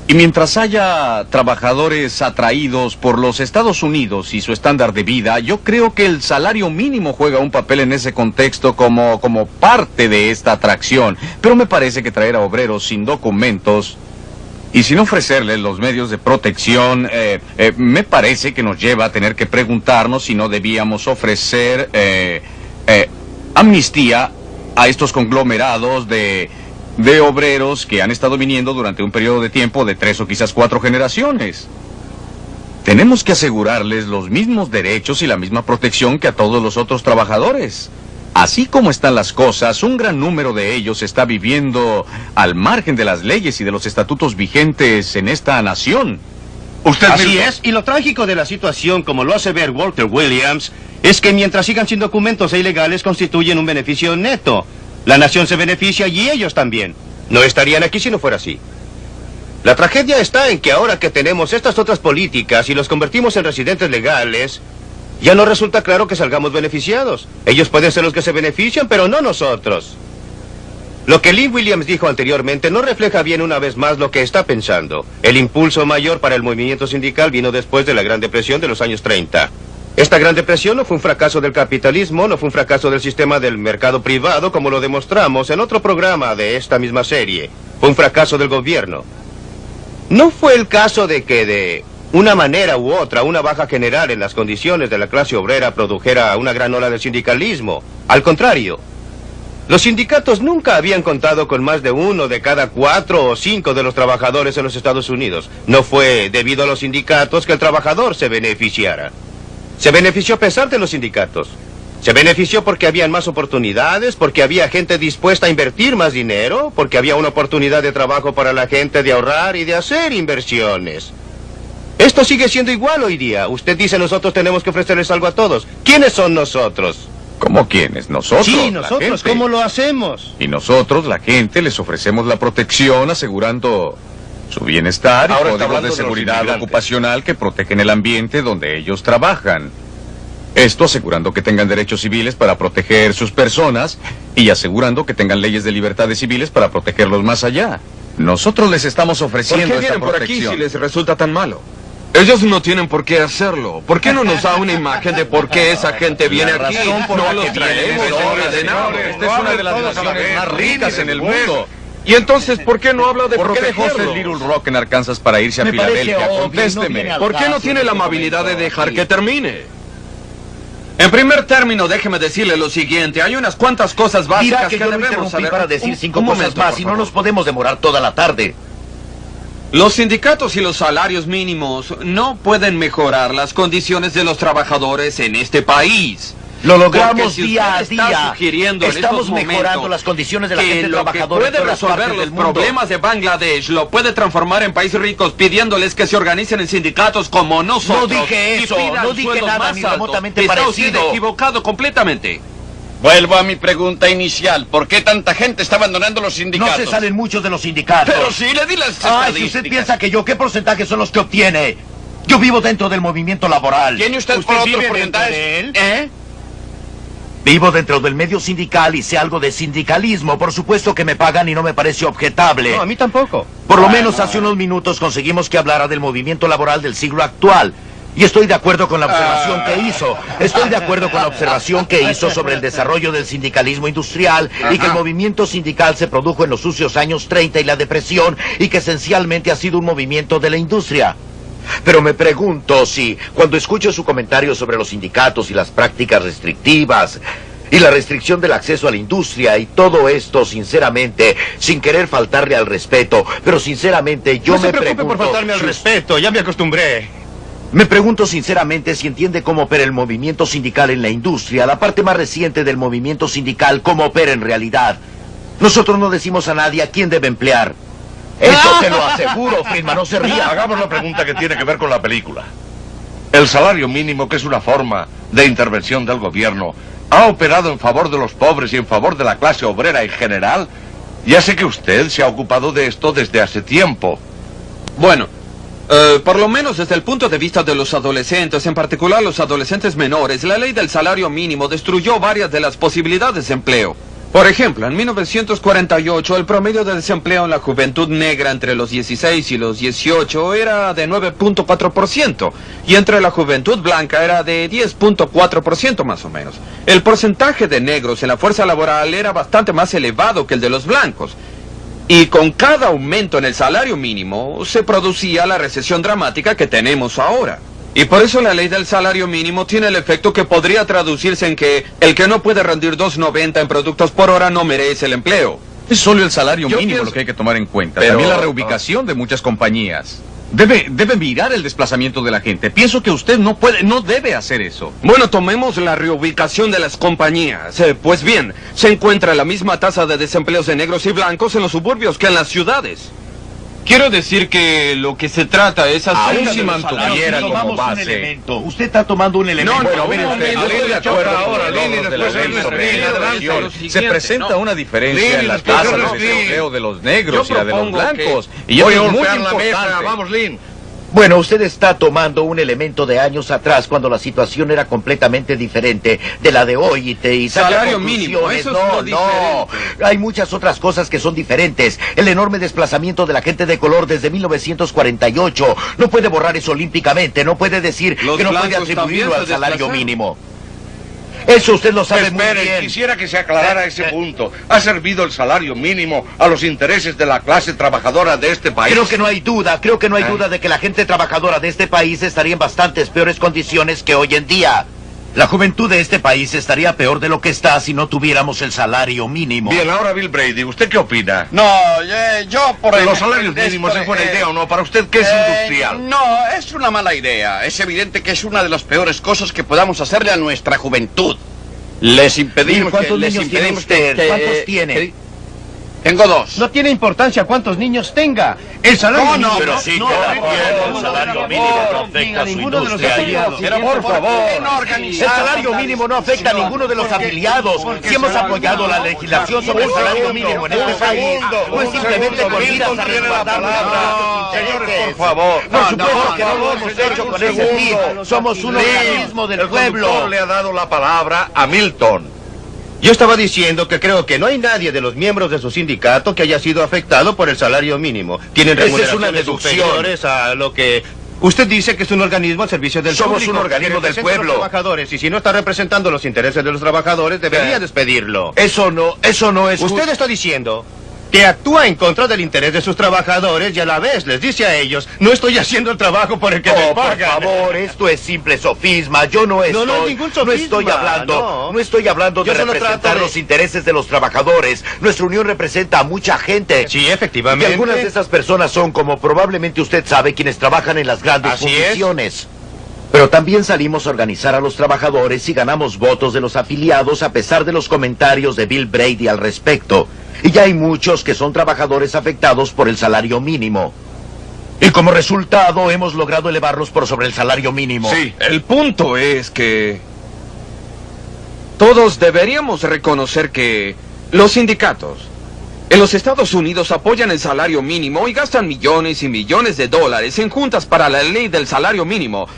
Y mientras haya trabajadores atraídos por los Estados Unidos y su estándar de vida, yo creo que el salario mínimo juega un papel en ese contexto como parte de esta atracción. Pero me parece que traer a obreros sin documentos y sin ofrecerles los medios de protección, me parece que nos lleva a tener que preguntarnos si no debíamos ofrecer amnistía a estos conglomerados de obreros que han estado viniendo durante un periodo de tiempo de 3 o quizás 4 generaciones. Tenemos que asegurarles los mismos derechos y la misma protección que a todos los otros trabajadores. Así como están las cosas, un gran número de ellos está viviendo al margen de las leyes y de los estatutos vigentes en esta nación. Así es, y lo trágico de la situación, como lo hace ver Walter Williams, es que mientras sigan sin documentos e ilegales constituyen un beneficio neto. La nación se beneficia y ellos también. No estarían aquí si no fuera así. La tragedia está en que ahora que tenemos estas otras políticas y los convertimos en residentes legales, ya no resulta claro que salgamos beneficiados. Ellos pueden ser los que se benefician, pero no nosotros. Lo que Lynn Williams dijo anteriormente no refleja bien una vez más lo que está pensando. El impulso mayor para el movimiento sindical vino después de la Gran Depresión de los años 30. Esta Gran Depresión no fue un fracaso del capitalismo, no fue un fracaso del sistema del mercado privado, como lo demostramos en otro programa de esta misma serie. Fue un fracaso del gobierno. No fue el caso de que de una manera u otra, una baja general en las condiciones de la clase obrera produjera una gran ola de sindicalismo. Al contrario, los sindicatos nunca habían contado con más de 1 de cada 4 o 5 de los trabajadores en los Estados Unidos. No fue debido a los sindicatos que el trabajador se beneficiara. Se benefició a pesar de los sindicatos. Se benefició porque habían más oportunidades, porque había gente dispuesta a invertir más dinero, porque había una oportunidad de trabajo para la gente de ahorrar y de hacer inversiones. Esto sigue siendo igual hoy día. Usted dice nosotros tenemos que ofrecerles algo a todos. ¿Quiénes son nosotros? ¿Cómo quiénes? Nosotros. Sí, nosotros. ¿Cómo lo hacemos? Y nosotros, la gente, les ofrecemos la protección asegurando su bienestar y códigos de seguridad ocupacional que protegen el ambiente donde ellos trabajan. Esto asegurando que tengan derechos civiles para proteger sus personas y asegurando que tengan leyes de libertades civiles para protegerlos más allá. Nosotros les estamos ofreciendo ¿Por qué esta vienen por aquí protección? si les resulta tan malo? Ellos no tienen por qué hacerlo. ¿Por qué no nos da una imagen de por qué esa gente viene aquí? No los traemos ordenados. Esta es una de las naciones más ricas en el mundo. Y entonces, ¿por qué no habla de ¿Por qué dejó protegerlos? Little Rock en Arkansas para irse a Filadelfia? Contésteme. ¿Por qué no tiene la amabilidad de dejar que termine? En primer término, déjeme decirle lo siguiente. Hay unas cuantas cosas básicas Dirá que yo lo debemos interrumpí saber. para decir 5 Un cosas momento, más por y no favor. nos podemos demorar toda la tarde. Los sindicatos y los salarios mínimos no pueden mejorar las condiciones de los trabajadores en este país. Lo logramos Porque si día a usted está día. sugiriendo en Estamos estos mejorando momentos las condiciones de la que gente lo que trabajadora en puede todas resolver partes los del mundo. problemas de Bangladesh lo puede transformar en países ricos pidiéndoles que se organicen en sindicatos como nosotros. No dije y eso, pidan no dije sueldos nada más ni altos. remotamente Está parecido. usted equivocado completamente. Vuelvo a mi pregunta inicial. ¿Por qué tanta gente está abandonando los sindicatos? No se salen muchos de los sindicatos. Pero sí, le di las Ay, estadísticas. si usted piensa que yo, ¿qué porcentaje son los que obtiene? Yo vivo dentro del movimiento laboral. ¿Tiene usted por otros vive dentro porcentajes? de él? ¿Eh? Vivo dentro del medio sindical y sé algo de sindicalismo. Por supuesto que me pagan y no me parece objetable. No, a mí tampoco. Por lo menos hace unos minutos conseguimos que hablara del movimiento laboral del siglo actual. Y estoy de acuerdo con la observación que hizo. Estoy de acuerdo con la observación que hizo sobre el desarrollo del sindicalismo industrial y que el movimiento sindical se produjo en los sucios años 30 y la depresión y que esencialmente ha sido un movimiento de la industria. Pero me pregunto si, cuando escucho su comentario sobre los sindicatos y las prácticas restrictivas y la restricción del acceso a la industria y todo esto, sinceramente, sin querer faltarle al respeto, pero sinceramente yo No se me preocupe pregunto... por faltarme al si- respeto, ya me acostumbré. Me pregunto sinceramente si entiende cómo opera el movimiento sindical en la industria, la parte más reciente del movimiento sindical, cómo opera en realidad. Nosotros no decimos a nadie a quién debe emplear. Eso se lo aseguro, Friedman, no se ría. Hagamos la pregunta que tiene que ver con la película. El salario mínimo, que es una forma de intervención del gobierno, ¿ha operado en favor de los pobres y en favor de la clase obrera en general? Ya sé que usted se ha ocupado de esto desde hace tiempo. Bueno, por lo menos desde el punto de vista de los adolescentes, en particular los adolescentes menores, la ley del salario mínimo destruyó varias de las posibilidades de empleo. Por ejemplo, en 1948 el promedio de desempleo en la juventud negra entre los 16 y los 18 era de 9.4% y entre la juventud blanca era de 10.4% más o menos. El porcentaje de negros en la fuerza laboral era bastante más elevado que el de los blancos. Y con cada aumento en el salario mínimo se producía la recesión dramática que tenemos ahora. Y por eso la ley del salario mínimo tiene el efecto que podría traducirse en que el que no puede rendir 2.90 en productos por hora no merece el empleo. Es solo el salario Yo mínimo pienso- lo que hay que tomar en cuenta. Pero- También la reubicación de muchas compañías. Debe mirar el desplazamiento de la gente. Pienso que usted no debe hacer eso. Bueno, tomemos la reubicación de las compañías. Pues bien, se encuentra la misma tasa de desempleos de negros y blancos en los suburbios que en las ciudades. Quiero decir que lo que se trata es hacer... Aún si mantuviera como base... Usted está tomando un elemento... No, mire usted, yo estoy de acuerdo ahora, Lili, después se presenta una diferencia en la tasa de desempleo de los negros y la de los blancos. Y eso es muy importante. Vamos, Lin. Bueno, usted está tomando un elemento de años atrás cuando la situación era completamente diferente de la de hoy y salario mínimo, eso es no. Hay muchas otras cosas que son diferentes. El enorme desplazamiento de la gente de color desde 1948 no puede borrar eso olímpicamente, no puede decir que no puede atribuirlo al salario mínimo. Eso usted lo sabe muy bien. Quisiera que se aclarara ese punto. ¿Ha servido el salario mínimo a los intereses de la clase trabajadora de este país? Creo que no hay duda de que la gente trabajadora de este país estaría en bastantes peores condiciones que hoy en día. La juventud de este país estaría peor de lo que está si no tuviéramos el salario mínimo. Bien, ahora Bill Brady, ¿usted qué opina? No, yo por los salarios mínimos es buena idea o no. ¿Para usted qué es industrial? No, es una mala idea. Es evidente que es una de las peores cosas que podamos hacerle a nuestra juventud. Les impedimos ¿Cuántos niños tiene usted? ¿Cuántos tiene? Tengo 2. No tiene importancia cuántos niños tenga. El salario mínimo... Pero sí el salario mínimo no afecta a ninguno de los afiliados. Pero por favor, el salario mínimo no afecta a ninguno de los afiliados. Si hemos apoyado la legislación sobre el salario mínimo en este país, no es simplemente con miras a resguardar. Señores, por favor. Por supuesto que no lo hemos hecho con ese fin. Somos un organismo del pueblo. Le ha dado la palabra a Milton. Yo estaba diciendo que creo que no hay nadie de los miembros de su sindicato que haya sido afectado por el salario mínimo. Tienen remuneraciones superiores a lo que... Usted dice que es un organismo al servicio del público. Somos un organismo del pueblo. Los trabajadores, y si no está representando los intereses de los trabajadores, debería despedirlo. Eso no es... Usted está diciendo que actúa en contra del interés de sus trabajadores y a la vez les dice a ellos, no estoy haciendo el trabajo por el que me pagan. Por favor, esto es simple sofisma. Yo no estoy... No es ningún sofisma. No estoy hablando de representar los intereses de los trabajadores. Nuestra unión representa a mucha gente. Sí, efectivamente. Y algunas de esas personas son, como probablemente usted sabe, quienes trabajan en las grandes fundiciones. Pero también salimos a organizar a los trabajadores y ganamos votos de los afiliados a pesar de los comentarios de Bill Brady al respecto. Y ya hay muchos que son trabajadores afectados por el salario mínimo. Y como resultado hemos logrado elevarlos por sobre el salario mínimo. Sí, el punto es que... todos deberíamos reconocer que los sindicatos en los Estados Unidos apoyan el salario mínimo y gastan millones y millones de dólares en juntas para la ley del salario mínimo.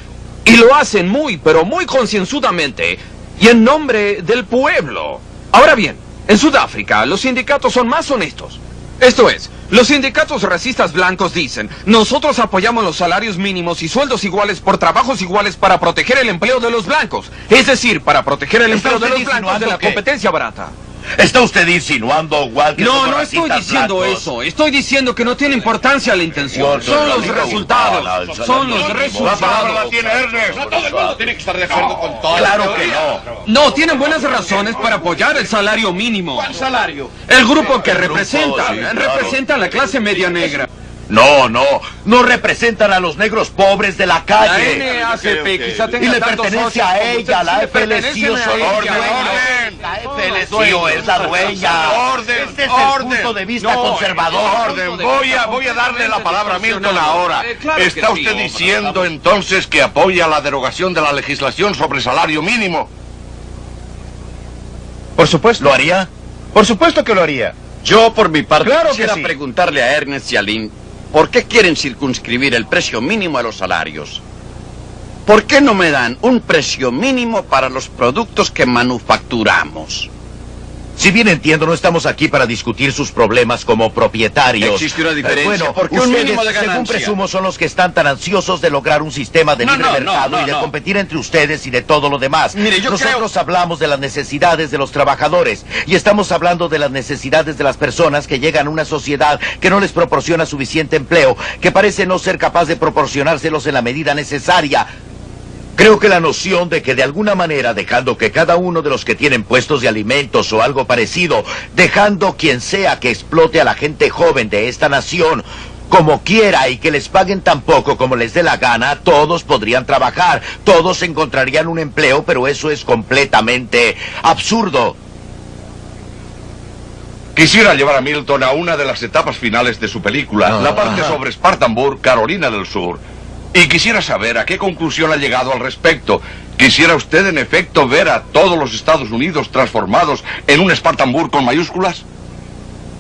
Y lo hacen muy, pero muy concienzudamente y en nombre del pueblo. Ahora bien, en Sudáfrica los sindicatos son más honestos. Esto es, los sindicatos racistas blancos dicen, nosotros apoyamos los salarios mínimos y sueldos iguales por trabajos iguales para proteger el empleo de los blancos. Es decir, para proteger el empleo de los blancos de la competencia barata. ¿Está usted insinuando, Walt, que no estoy diciendo eso. Estoy diciendo que no tiene importancia la intención. Son los resultados. Son los resultados. La palabra la tiene Ernest. No todo el mundo tiene que estar de acuerdo con todo. Claro que no. No, tienen buenas razones para apoyar el salario mínimo. ¿Cuál salario? El grupo que representan. Representa a la clase media negra. No representan a los negros pobres de la calle. La NAACP quizá tenga y le pertenece a ella, la FLCIO. La FLCIO es la dueña. Este es el punto de vista conservador. Voy a darle la palabra a Milton ahora. ¿Está usted diciendo entonces que apoya la derogación de la legislación sobre salario mínimo? Por supuesto. ¿Lo haría? Por supuesto que lo haría. Yo, por mi parte, quisiera sí. preguntarle a Ernest y a Lynn, ¿por qué quieren circunscribir el precio mínimo a los salarios? ¿Por qué no me dan un precio mínimo para los productos que manufacturamos? Si bien entiendo, no estamos aquí para discutir sus problemas como propietarios. Existe una diferencia, bueno, porque ustedes, un mínimo de ganancia. según presumo, son los que están tan ansiosos de lograr un sistema de libre mercado y de competir entre ustedes y de todo lo demás. Mire, Nosotros hablamos de las necesidades de los trabajadores y estamos hablando de las necesidades de las personas que llegan a una sociedad que no les proporciona suficiente empleo, que parece no ser capaz de proporcionárselos en la medida necesaria. Creo que la noción de que de alguna manera, dejando que cada uno de los que tienen puestos de alimentos o algo parecido, dejando quien sea que explote a la gente joven de esta nación, como quiera y que les paguen tan poco como les dé la gana, todos podrían trabajar, todos encontrarían un empleo, pero eso es completamente absurdo. Quisiera llevar a Milton a una de las etapas finales de su película, la parte sobre Spartanburg, Carolina del Sur. Y quisiera saber a qué conclusión ha llegado al respecto. ¿Quisiera usted, en efecto, ver a todos los Estados Unidos transformados en un Spartanburg con mayúsculas?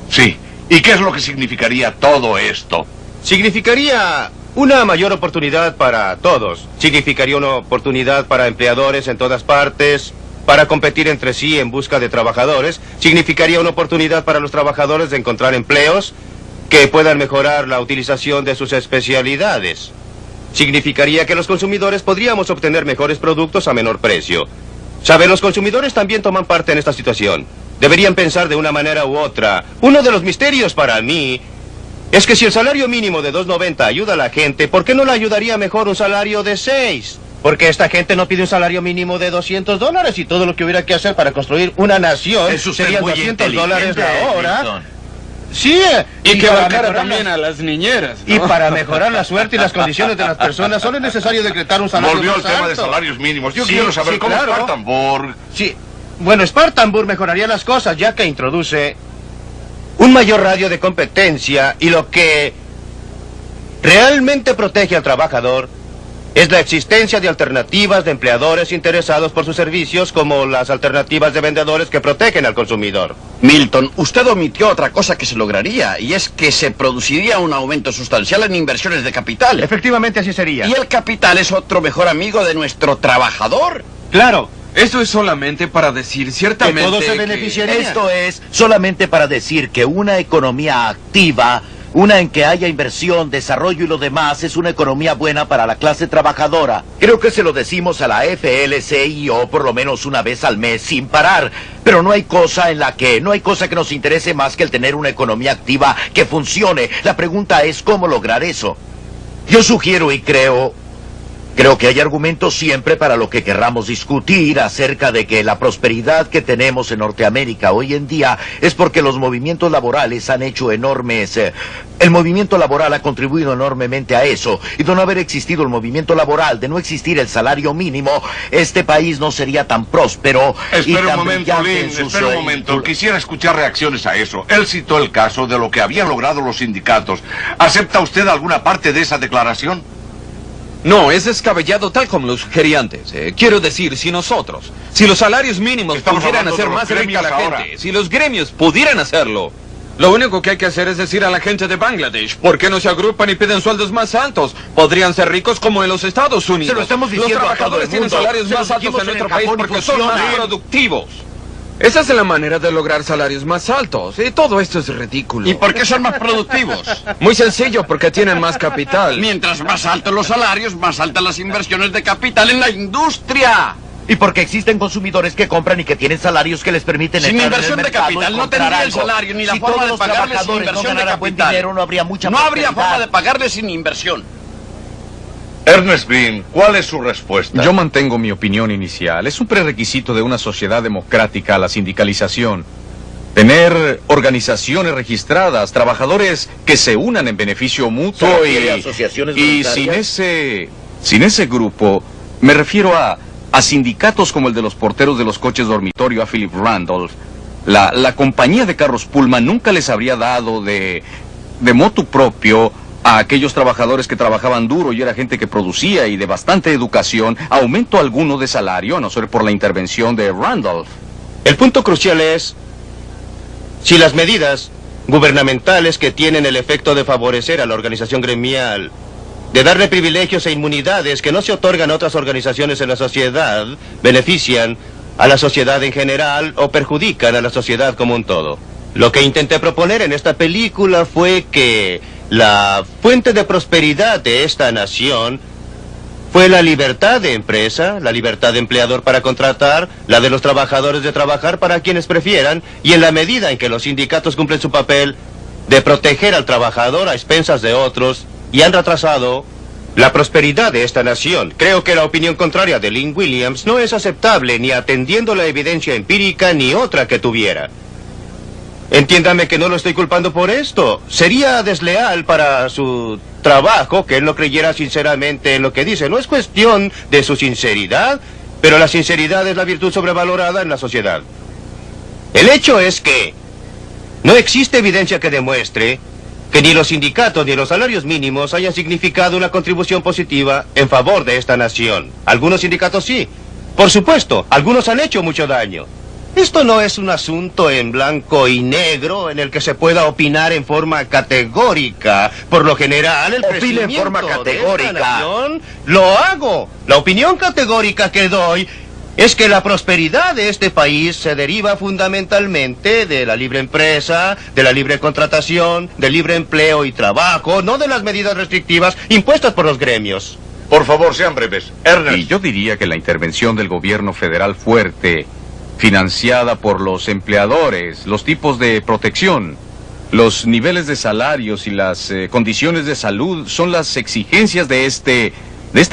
Sí. ¿Y qué es lo que significaría todo esto? Significaría una mayor oportunidad para todos. Significaría una oportunidad para empleadores en todas partes, para competir entre sí en busca de trabajadores. Significaría una oportunidad para los trabajadores de encontrar empleos que puedan mejorar la utilización de sus especialidades. Significaría que los consumidores podríamos obtener mejores productos a menor precio. ¿Saben? Los consumidores también toman parte en esta situación. Deberían pensar de una manera u otra. Uno de los misterios para mí es que si el salario mínimo de $2.90 ayuda a la gente, ¿por qué no le ayudaría mejor un salario de $6? Porque esta gente no pide un salario mínimo de $200 y todo lo que hubiera que hacer para construir una nación serían $200 la hora. Milton. Sí, y que bancara también a las niñeras, ¿no? Y para mejorar la suerte y las condiciones de las personas solo es necesario decretar un salario Volvió más al tema alto. de salarios mínimos. Yo quiero saber cómo Spartanburg... Sí, bueno, Spartanburg mejoraría las cosas ya que introduce un mayor radio de competencia y lo que realmente protege al trabajador es la existencia de alternativas de empleadores interesados por sus servicios, como las alternativas de vendedores que protegen al consumidor. Milton, usted omitió otra cosa que se lograría, y es que se produciría un aumento sustancial en inversiones de capital. Efectivamente, así sería. ¿Y el capital es otro mejor amigo de nuestro trabajador? Claro. Esto es solamente para decir ciertamente que todo se beneficiaría. Esto es solamente para decir que una economía activa, una en que haya inversión, desarrollo y lo demás, es una economía buena para la clase trabajadora. Creo que se lo decimos a la FLCIO por lo menos una vez al mes sin parar. Pero no hay cosa que nos interese más que el tener una economía activa que funcione. La pregunta es cómo lograr eso. Yo sugiero y creo que hay argumentos siempre para lo que querramos discutir acerca de que la prosperidad que tenemos en Norteamérica hoy en día es porque los movimientos laborales han hecho enormes... el movimiento laboral ha contribuido enormemente a eso. Y de no haber existido el movimiento laboral, de no existir el salario mínimo, este país no sería tan próspero. Espera un momento, Lynn, espera un momento. Quisiera escuchar reacciones a eso. Él citó el caso de lo que habían logrado los sindicatos. ¿Acepta usted alguna parte de esa declaración? No, es descabellado tal como lo sugerí antes. Quiero decir, si los salarios mínimos pudieran hacer más rica a la gente, si los gremios pudieran hacerlo, lo único que hay que hacer es decir a la gente de Bangladesh, ¿por qué no se agrupan y piden sueldos más altos? Podrían ser ricos como en los Estados Unidos. Se lo estamos diciendo. Los trabajadores tienen salarios más altos en nuestro país porque son más productivos. Esa es la manera de lograr salarios más altos. Y todo esto es ridículo. ¿Y por qué son más productivos? Muy sencillo, porque tienen más capital. Mientras más altos los salarios, más altas las inversiones de capital en la industria. Y porque existen consumidores que compran y que tienen salarios que les permiten sin entrar inversión en el de capital no tendría el salario ni la forma de pagarles sin inversión de capital. Dinero, no habría mucha no habría forma de pagarles sin inversión. Ernest Bean, ¿cuál es su respuesta? Yo mantengo mi opinión inicial. Es un prerequisito de una sociedad democrática la sindicalización. Tener organizaciones registradas, trabajadores que se unan en beneficio mutuo y sin ese grupo, me refiero a sindicatos como el de los porteros de los coches dormitorio, a Philip Randolph. La compañía de carros Pullman nunca les habría dado de motu propio a aquellos trabajadores que trabajaban duro y era gente que producía y de bastante educación, aumento alguno de salario, a no ser por la intervención de Randolph. El punto crucial es si las medidas gubernamentales que tienen el efecto de favorecer a la organización gremial, de darle privilegios e inmunidades que no se otorgan a otras organizaciones en la sociedad, benefician a la sociedad en general o perjudican a la sociedad como un todo. Lo que intenté proponer en esta película fue que la fuente de prosperidad de esta nación fue la libertad de empresa, la libertad de empleador para contratar, la de los trabajadores de trabajar para quienes prefieran, y en la medida en que los sindicatos cumplen su papel de proteger al trabajador a expensas de otros y han retrasado la prosperidad de esta nación. Creo que la opinión contraria de Lynn Williams no es aceptable ni atendiendo la evidencia empírica ni otra que tuviera. Entiéndame que no lo estoy culpando por esto. Sería desleal para su trabajo que él no creyera sinceramente en lo que dice. No es cuestión de su sinceridad, pero la sinceridad es la virtud sobrevalorada en la sociedad. El hecho es que no existe evidencia que demuestre que ni los sindicatos ni los salarios mínimos hayan significado una contribución positiva en favor de esta nación. Algunos sindicatos sí. Por supuesto, algunos han hecho mucho daño. Esto no es un asunto en blanco y negro en el que se pueda opinar en forma categórica. Por lo general, el Opine en forma categórica. de esta nación, lo hago. La opinión categórica que doy es que la prosperidad de este país se deriva fundamentalmente de la libre empresa, de la libre contratación, del libre empleo y trabajo, no de las medidas restrictivas impuestas por los gremios. Por favor, sean breves. Ernest. Y yo diría que la intervención del gobierno federal fuerte, financiada por los empleadores, los tipos de protección, los niveles de salarios y las condiciones de salud son las exigencias de este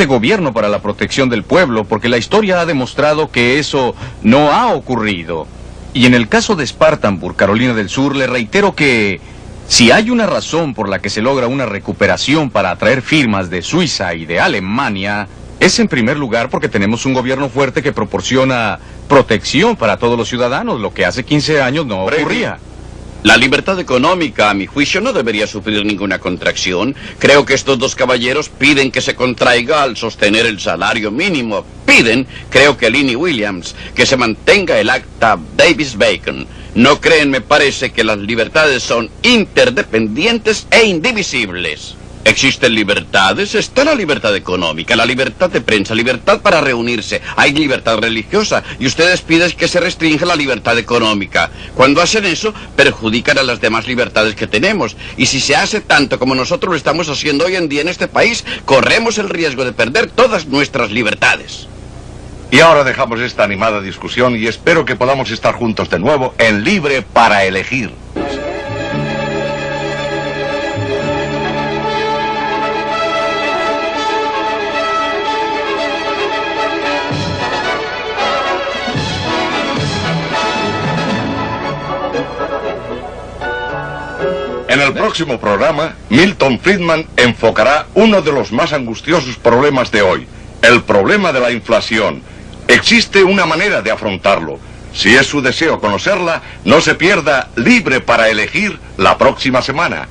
gobierno para la protección del pueblo, porque la historia ha demostrado que eso no ha ocurrido. Y en el caso de Spartanburg, Carolina del Sur, le reitero que si hay una razón por la que se logra una recuperación para atraer firmas de Suiza y de Alemania, es en primer lugar porque tenemos un gobierno fuerte que proporciona protección para todos los ciudadanos, lo que hace 15 años no ocurría. La libertad económica, a mi juicio, no debería sufrir ninguna contracción. Creo que estos dos caballeros piden que se contraiga al sostener el salario mínimo. Piden, creo que Linnie Williams, que se mantenga el acta Davis-Bacon. No creen, me parece, que las libertades son interdependientes e indivisibles. Existen libertades, está la libertad económica, la libertad de prensa, libertad para reunirse, hay libertad religiosa y ustedes piden que se restrinja la libertad económica. Cuando hacen eso, perjudican a las demás libertades que tenemos. Y si se hace tanto como nosotros lo estamos haciendo hoy en día en este país, corremos el riesgo de perder todas nuestras libertades. Y ahora dejamos esta animada discusión y espero que podamos estar juntos de nuevo en Libre para Elegir. En el próximo programa, Milton Friedman enfocará uno de los más angustiosos problemas de hoy, el problema de la inflación. Existe una manera de afrontarlo. Si es su deseo conocerla, no se pierda Libre para Elegir la próxima semana.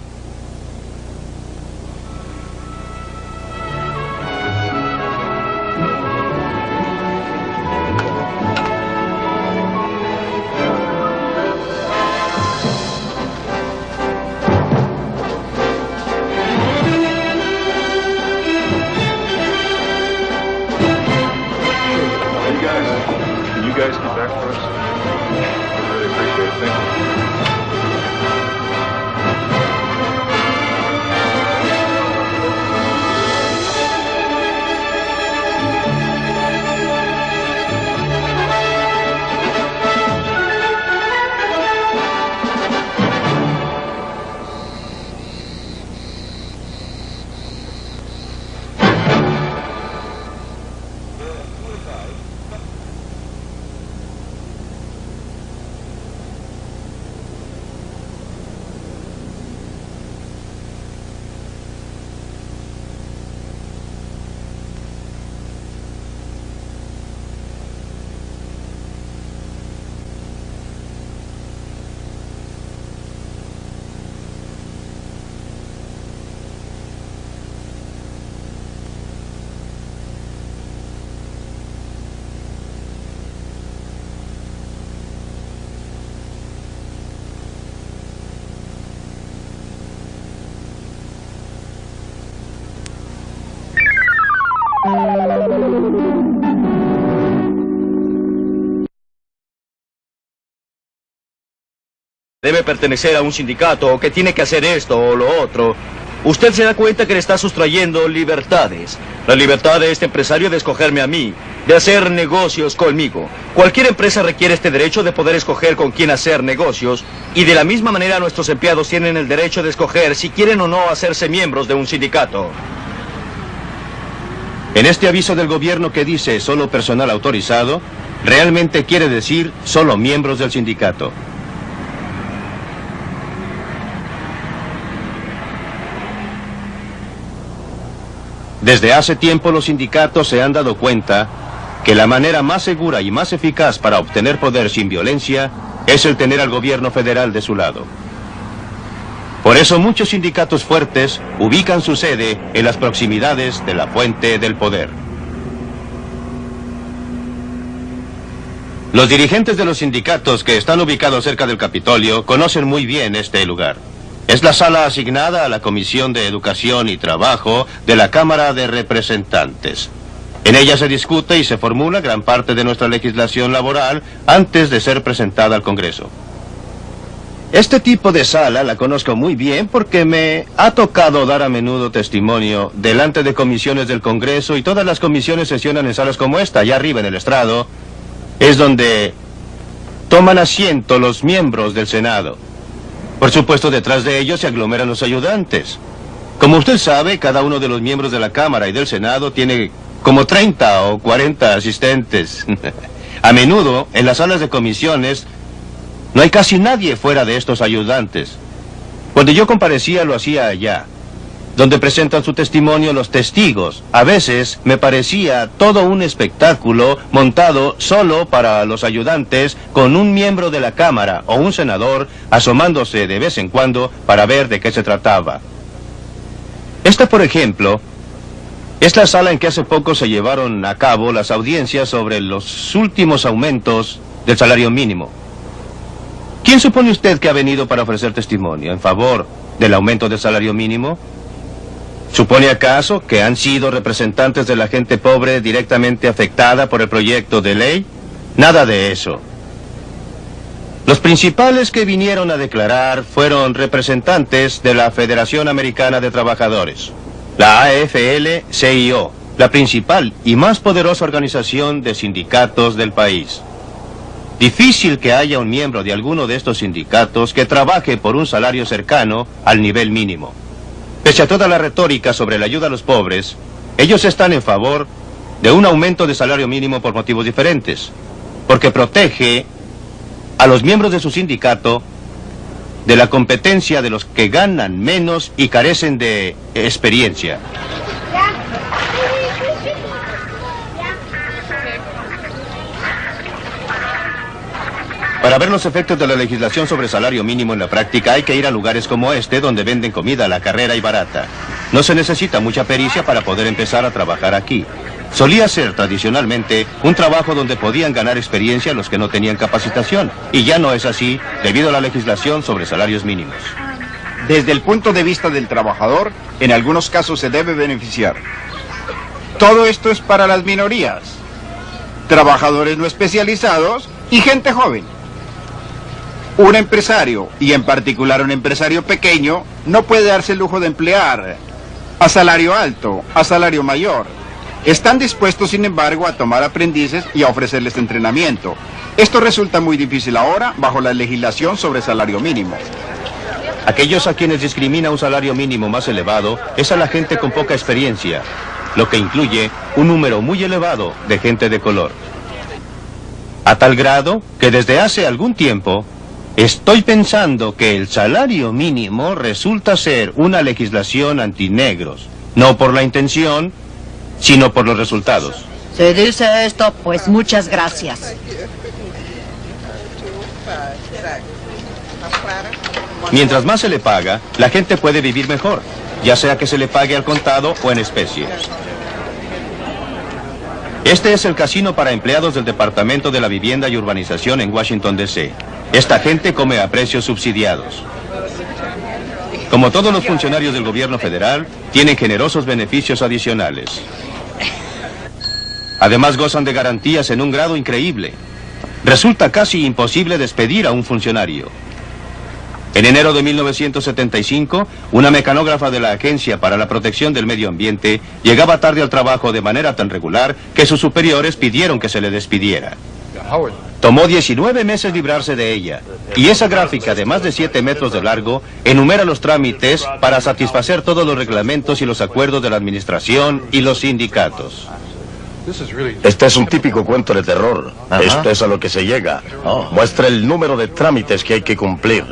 Debe pertenecer a un sindicato o que tiene que hacer esto o lo otro. Usted se da cuenta que le está sustrayendo libertades. La libertad de este empresario de escogerme a mí, de hacer negocios conmigo. Cualquier empresa requiere este derecho de poder escoger con quién hacer negocios, y de la misma manera nuestros empleados tienen el derecho de escoger si quieren o no hacerse miembros de un sindicato. En este aviso del gobierno que dice solo personal autorizado, realmente quiere decir solo miembros del sindicato. Desde hace tiempo los sindicatos se han dado cuenta que la manera más segura y más eficaz para obtener poder sin violencia es el tener al gobierno federal de su lado. Por eso muchos sindicatos fuertes ubican su sede en las proximidades de la fuente del poder. Los dirigentes de los sindicatos que están ubicados cerca del Capitolio conocen muy bien este lugar. Es la sala asignada a la Comisión de Educación y Trabajo de la Cámara de Representantes. En ella se discute y se formula gran parte de nuestra legislación laboral antes de ser presentada al Congreso. Este tipo de sala la conozco muy bien porque me ha tocado dar a menudo testimonio delante de comisiones del Congreso, y todas las comisiones sesionan en salas como esta, allá arriba en el estrado. Es donde toman asiento los miembros del Senado. Por supuesto, detrás de ellos se aglomeran los ayudantes. Como usted sabe, cada uno de los miembros de la Cámara y del Senado tiene como 30 o 40 asistentes. A menudo, en las salas de comisiones, no hay casi nadie fuera de estos ayudantes. Cuando yo comparecía, lo hacía allá, donde presentan su testimonio los testigos. A veces me parecía todo un espectáculo montado solo para los ayudantes, con un miembro de la Cámara o un senador asomándose de vez en cuando para ver de qué se trataba. Esta, por ejemplo, es la sala en que hace poco se llevaron a cabo las audiencias sobre los últimos aumentos del salario mínimo. ¿Quién supone usted que ha venido para ofrecer testimonio en favor del aumento del salario mínimo? ¿Supone acaso que han sido representantes de la gente pobre directamente afectada por el proyecto de ley? Nada de eso. Los principales que vinieron a declarar fueron representantes de la Federación Americana de Trabajadores, la AFL-CIO, la principal y más poderosa organización de sindicatos del país. Difícil que haya un miembro de alguno de estos sindicatos que trabaje por un salario cercano al nivel mínimo. Pese a toda la retórica sobre la ayuda a los pobres, ellos están en favor de un aumento de salario mínimo por motivos diferentes, porque protege a los miembros de su sindicato de la competencia de los que ganan menos y carecen de experiencia. Para ver los efectos de la legislación sobre salario mínimo en la práctica hay que ir a lugares como este, donde venden comida a la carrera y barata. No se necesita mucha pericia para poder empezar a trabajar aquí. Solía ser tradicionalmente un trabajo donde podían ganar experiencia los que no tenían capacitación, y ya no es así debido a la legislación sobre salarios mínimos. Desde el punto de vista del trabajador, en algunos casos se debe beneficiar. Todo esto es para las minorías, trabajadores no especializados y gente joven. Un empresario, y en particular un empresario pequeño, no puede darse el lujo de emplear a salario alto, a salario mayor. Están dispuestos, sin embargo, a tomar aprendices y a ofrecerles entrenamiento. Esto resulta muy difícil ahora bajo la legislación sobre salario mínimo. Aquellos a quienes discrimina un salario mínimo más elevado es a la gente con poca experiencia, lo que incluye un número muy elevado de gente de color. A tal grado que desde hace algún tiempo estoy pensando que el salario mínimo resulta ser una legislación antinegros, no por la intención, sino por los resultados. Se dice esto, pues muchas gracias. Mientras más se le paga, la gente puede vivir mejor, ya sea que se le pague al contado o en especie. Este es el casino para empleados del Departamento de la Vivienda y Urbanización en Washington, D.C. Esta gente come a precios subsidiados. Como todos los funcionarios del gobierno federal, tienen generosos beneficios adicionales. Además, gozan de garantías en un grado increíble. Resulta casi imposible despedir a un funcionario. En enero de 1975, una mecanógrafa de la Agencia para la Protección del Medio Ambiente llegaba tarde al trabajo de manera tan regular que sus superiores pidieron que se le despidiera. Tomó 19 meses librarse de ella, y esa gráfica de más de 7 metros de largo enumera los trámites para satisfacer todos los reglamentos y los acuerdos de la administración y los sindicatos. Este es un típico cuento de terror. Esto es a lo que se llega. Muestra el número de trámites que hay que cumplir.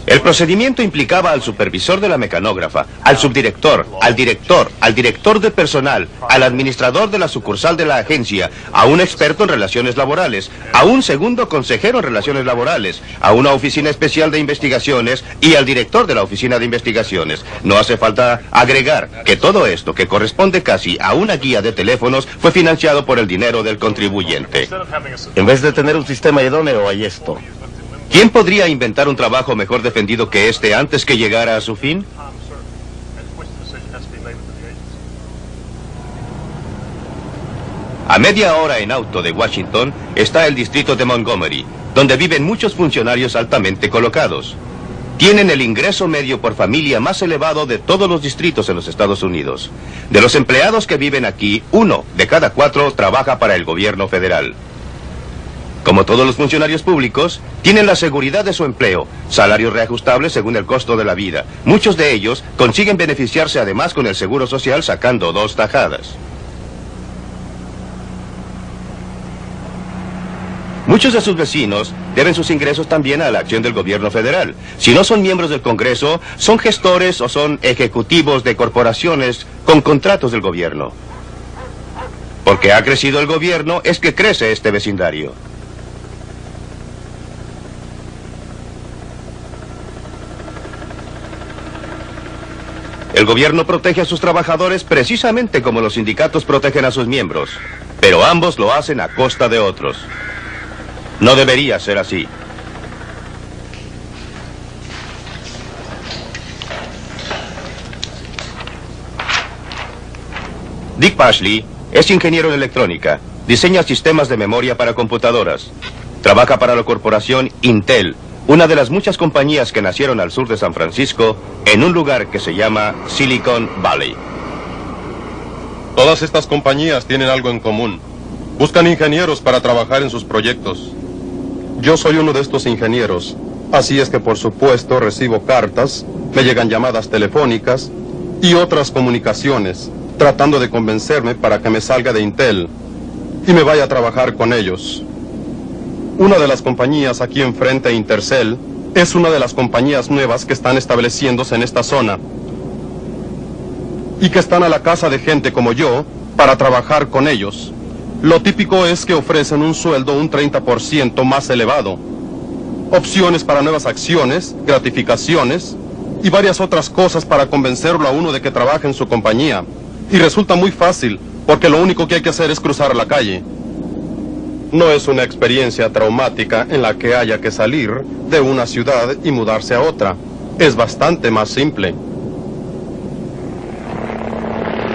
El procedimiento implicaba al supervisor de la mecanógrafa, al subdirector, al director de personal, al administrador de la sucursal de la agencia, a un experto en relaciones laborales, a un segundo consejero en relaciones laborales, a una oficina especial de investigaciones y al director de la oficina de investigaciones. No hace falta agregar que todo esto, que corresponde casi a una guía de teléfonos, fue financiado por el dinero del contribuyente. En vez de tener un sistema idóneo, hay esto. ¿Quién podría inventar un trabajo mejor defendido que este antes que llegara a su fin? A media hora en auto de Washington está el distrito de Montgomery, donde viven muchos funcionarios altamente colocados. Tienen el ingreso medio por familia más elevado de todos los distritos en los Estados Unidos. De los empleados que viven aquí, 1 de cada 4 trabaja para el gobierno federal. Como todos los funcionarios públicos, tienen la seguridad de su empleo, salarios reajustables según el costo de la vida. Muchos de ellos consiguen beneficiarse además con el seguro social sacando 2 tajadas. Muchos de sus vecinos deben sus ingresos también a la acción del gobierno federal. Si no son miembros del Congreso, son gestores o son ejecutivos de corporaciones con contratos del gobierno. Porque ha crecido el gobierno, es que crece este vecindario. El gobierno protege a sus trabajadores precisamente como los sindicatos protegen a sus miembros, pero ambos lo hacen a costa de otros. No debería ser así. Dick Pashley es ingeniero en electrónica, diseña sistemas de memoria para computadoras. Trabaja para la corporación Intel, una de las muchas compañías que nacieron al sur de San Francisco, en un lugar que se llama Silicon Valley. Todas estas compañías tienen algo en común. Buscan ingenieros para trabajar en sus proyectos. Yo soy uno de estos ingenieros, así es que por supuesto recibo cartas, me llegan llamadas telefónicas y otras comunicaciones, tratando de convencerme para que me salga de Intel y me vaya a trabajar con ellos. Una de las compañías aquí enfrente, Intercell, es una de las compañías nuevas que están estableciéndose en esta zona y que están a la casa de gente como yo para trabajar con ellos. Lo típico es que ofrecen un sueldo un 30% más elevado, opciones para nuevas acciones, gratificaciones y varias otras cosas para convencerlo a uno de que trabaje en su compañía. Y resulta muy fácil, porque lo único que hay que hacer es cruzar la calle. No es una experiencia traumática en la que haya que salir de una ciudad y mudarse a otra. Es bastante más simple.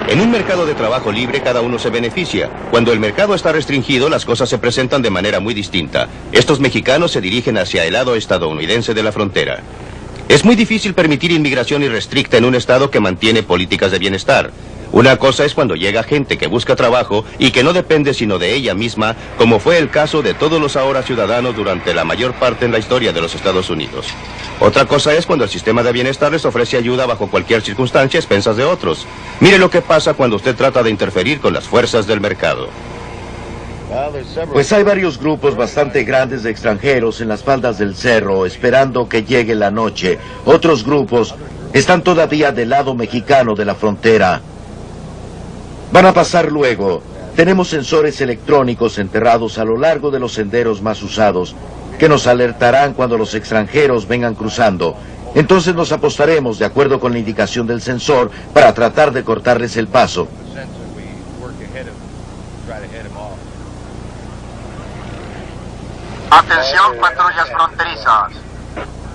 En un mercado de trabajo libre, cada uno se beneficia. Cuando el mercado está restringido, las cosas se presentan de manera muy distinta. Estos mexicanos se dirigen hacia el lado estadounidense de la frontera. Es muy difícil permitir inmigración irrestricta en un estado que mantiene políticas de bienestar. Una cosa es cuando llega gente que busca trabajo y que no depende sino de ella misma, como fue el caso de todos los ahora ciudadanos durante la mayor parte en la historia de los Estados Unidos. Otra cosa es cuando el sistema de bienestar les ofrece ayuda bajo cualquier circunstancia a expensas de otros. Mire lo que pasa cuando usted trata de interferir con las fuerzas del mercado. Pues hay varios grupos bastante grandes de extranjeros en las faldas del cerro esperando que llegue la noche. Otros grupos están todavía del lado mexicano de la frontera. Van a pasar luego. Tenemos sensores electrónicos enterrados a lo largo de los senderos más usados que nos alertarán cuando los extranjeros vengan cruzando. Entonces nos apostaremos de acuerdo con la indicación del sensor para tratar de cortarles el paso. Atención, patrullas fronterizas.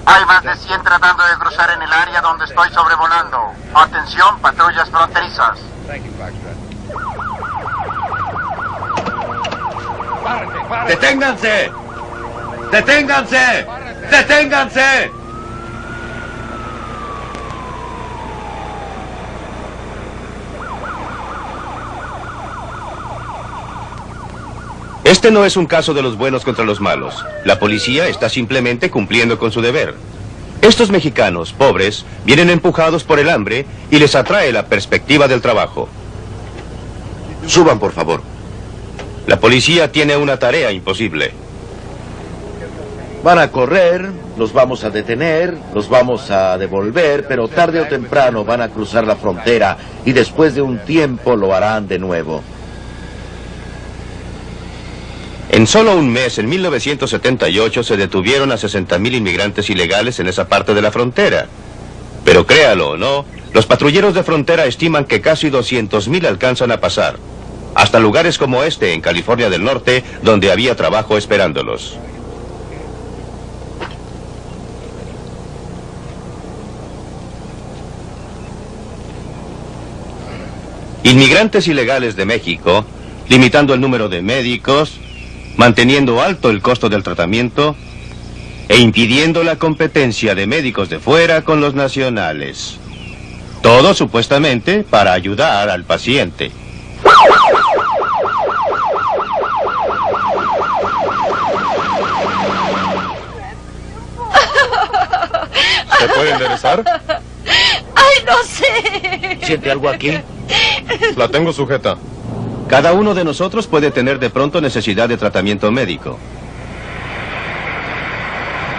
Hay más de 100 tratando de cruzar en el área donde estoy sobrevolando. Atención, patrullas fronterizas. ¡Deténganse! ¡Deténganse! ¡Deténganse! Este no es un caso de los buenos contra los malos. La policía está simplemente cumpliendo con su deber. Estos mexicanos, pobres, vienen empujados por el hambre y les atrae la perspectiva del trabajo. Suban, por favor. La policía tiene una tarea imposible. Van a correr, los vamos a detener, los vamos a devolver, pero tarde o temprano van a cruzar la frontera y después de un tiempo lo harán de nuevo. En solo un mes, en 1978, se detuvieron a 60.000 inmigrantes ilegales en esa parte de la frontera. Pero créalo o no, los patrulleros de frontera estiman que casi 200.000 alcanzan a pasar, hasta lugares como este, en California del Norte, donde había trabajo esperándolos. Inmigrantes ilegales de México, limitando el número de médicos, manteniendo alto el costo del tratamiento e impidiendo la competencia de médicos de fuera con los nacionales. Todo supuestamente para ayudar al paciente. ¿Se puede enderezar? ¡Ay, no sé! ¿Siente algo aquí? La tengo sujeta. Cada uno de nosotros puede tener de pronto necesidad de tratamiento médico.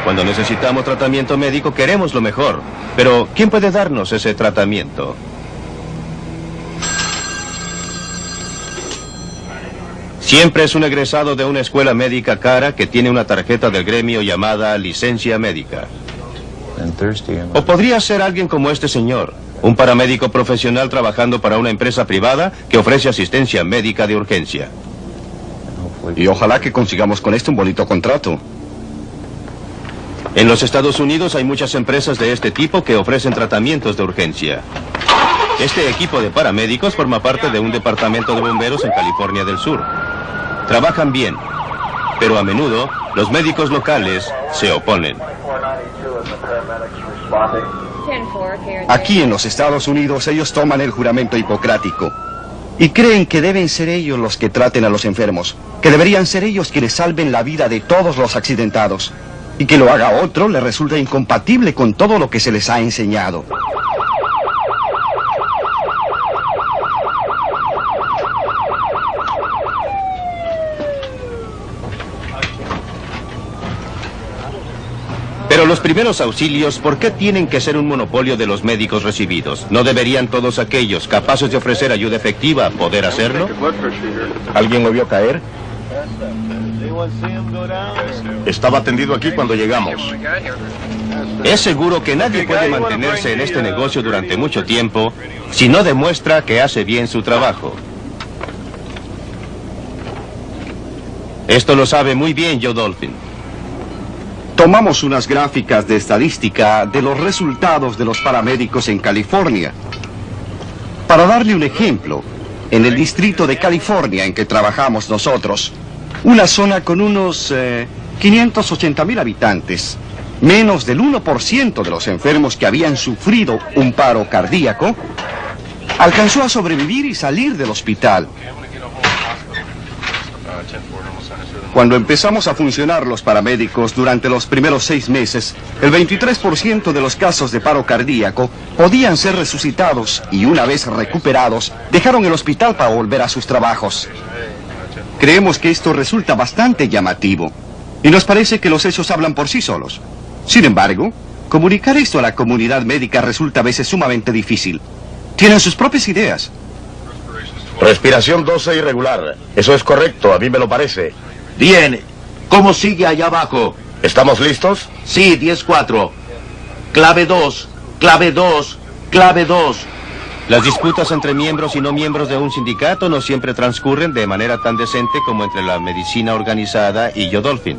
Cuando necesitamos tratamiento médico queremos lo mejor, pero ¿quién puede darnos ese tratamiento? Siempre es un egresado de una escuela médica cara que tiene una tarjeta del gremio llamada licencia médica. O podría ser alguien como este señor, un paramédico profesional trabajando para una empresa privada que ofrece asistencia médica de urgencia. Y ojalá que consigamos con esto un bonito contrato. En los Estados Unidos hay muchas empresas de este tipo que ofrecen tratamientos de urgencia. Este equipo de paramédicos forma parte de un departamento de bomberos en California del Sur. Trabajan bien, pero a menudo los médicos locales se oponen. Aquí en los Estados Unidos ellos toman el juramento hipocrático y creen que deben ser ellos los que traten a los enfermos, que deberían ser ellos quienes salven la vida de todos los accidentados, y que lo haga otro les resulta incompatible con todo lo que se les ha enseñado. Pero los primeros auxilios, ¿por qué tienen que ser un monopolio de los médicos recibidos? ¿No deberían todos aquellos capaces de ofrecer ayuda efectiva poder hacerlo? ¿Alguien lo vio caer? Estaba tendido aquí cuando llegamos. Es seguro que nadie puede mantenerse en este negocio durante mucho tiempo si no demuestra que hace bien su trabajo. Esto lo sabe muy bien Joe Dolphin. Tomamos unas gráficas de estadística de los resultados de los paramédicos en California. Para darle un ejemplo, en el distrito de California en que trabajamos nosotros, una zona con unos 580.000 habitantes, menos del 1% de los enfermos que habían sufrido un paro cardíaco, alcanzó a sobrevivir y salir del hospital. Cuando empezamos a funcionar los paramédicos durante los primeros 6 meses, el 23% de los casos de paro cardíaco podían ser resucitados y una vez recuperados, dejaron el hospital para volver a sus trabajos. Creemos que esto resulta bastante llamativo y nos parece que los hechos hablan por sí solos. Sin embargo, comunicar esto a la comunidad médica resulta a veces sumamente difícil. Tienen sus propias ideas. Respiración 12 irregular. Eso es correcto, a mí me lo parece. Bien. ¿Cómo sigue allá abajo? ¿Estamos listos? Sí, 10-4. Clave 2, clave 2, clave 2. Las disputas entre miembros y no miembros de un sindicato no siempre transcurren de manera tan decente como entre la medicina organizada y Joe Dolphin.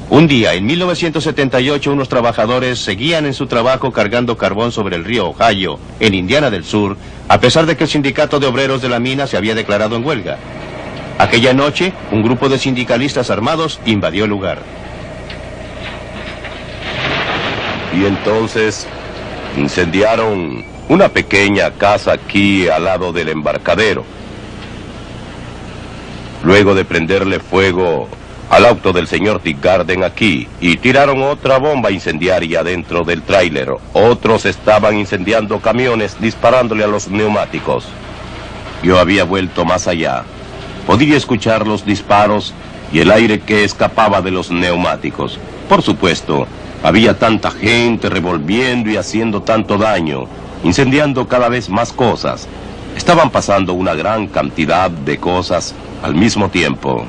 Un día, en 1978, unos trabajadores seguían en su trabajo cargando carbón sobre el río Ohio, en Indiana del Sur, a pesar de que el sindicato de obreros de la mina se había declarado en huelga. Aquella noche, un grupo de sindicalistas armados invadió el lugar. Y entonces incendiaron una pequeña casa aquí al lado del embarcadero. Luego de prenderle fuego al auto del señor Dick Garden aquí y tiraron otra bomba incendiaria dentro del tráiler. Otros estaban incendiando camiones disparándole a los neumáticos. Yo había vuelto más allá. Podía escuchar los disparos y el aire que escapaba de los neumáticos. Por supuesto, había tanta gente revolviendo y haciendo tanto daño, incendiando cada vez más cosas. Estaban pasando una gran cantidad de cosas al mismo tiempo.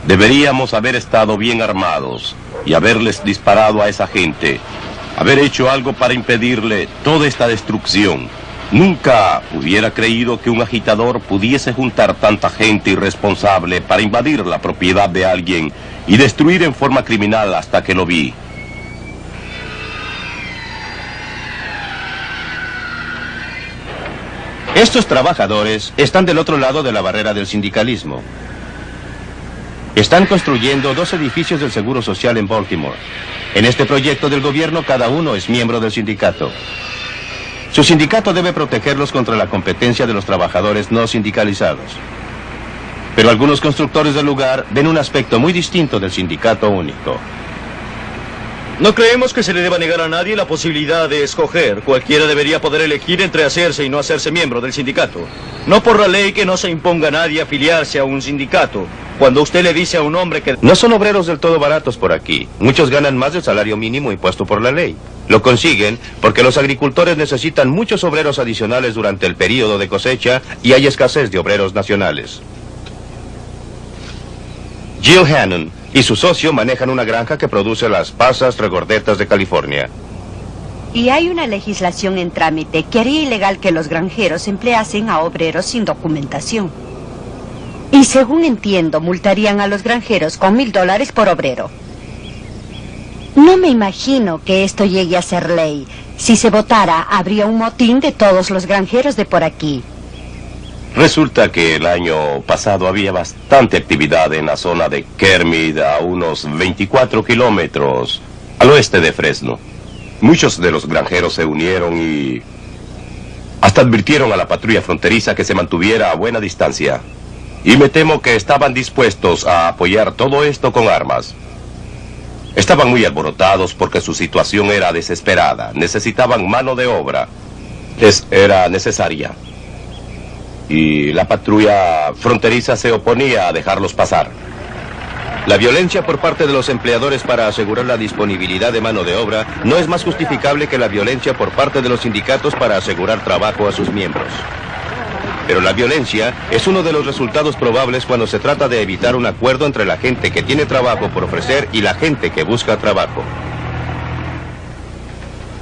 Deberíamos haber estado bien armados y haberles disparado a esa gente, haber hecho algo para impedirle toda esta destrucción. Nunca hubiera creído que un agitador pudiese juntar tanta gente irresponsable para invadir la propiedad de alguien y destruir en forma criminal hasta que lo vi. Estos trabajadores están del otro lado de la barrera del sindicalismo. Están construyendo 2 edificios del Seguro Social en Baltimore. En este proyecto del gobierno, cada uno es miembro del sindicato. Su sindicato debe protegerlos contra la competencia de los trabajadores no sindicalizados. Pero algunos constructores del lugar ven un aspecto muy distinto del sindicato único. No creemos que se le deba negar a nadie la posibilidad de escoger. Cualquiera debería poder elegir entre hacerse y no hacerse miembro del sindicato. No por la ley que no se imponga a nadie afiliarse a un sindicato. Cuando usted le dice a un hombre que... No son obreros del todo baratos por aquí. Muchos ganan más del salario mínimo impuesto por la ley. Lo consiguen porque los agricultores necesitan muchos obreros adicionales durante el período de cosecha y hay escasez de obreros nacionales. Jill Hannon y su socio manejan una granja que produce las pasas regordetas de California. Y hay una legislación en trámite que haría ilegal que los granjeros empleasen a obreros sin documentación. Y según entiendo, multarían a los granjeros con $1000 por obrero. No me imagino que esto llegue a ser ley. Si se votara, habría un motín de todos los granjeros de por aquí. Resulta que el año pasado había bastante actividad en la zona de Kermit, a unos 24 kilómetros al oeste de Fresno. Muchos de los granjeros se unieron y hasta advirtieron a la patrulla fronteriza que se mantuviera a buena distancia. Y me temo que estaban dispuestos a apoyar todo esto con armas. Estaban muy alborotados porque su situación era desesperada. Necesitaban mano de obra. Era necesaria. Y la patrulla fronteriza se oponía a dejarlos pasar. La violencia por parte de los empleadores para asegurar la disponibilidad de mano de obra no es más justificable que la violencia por parte de los sindicatos para asegurar trabajo a sus miembros. Pero la violencia es uno de los resultados probables cuando se trata de evitar un acuerdo entre la gente que tiene trabajo por ofrecer y la gente que busca trabajo.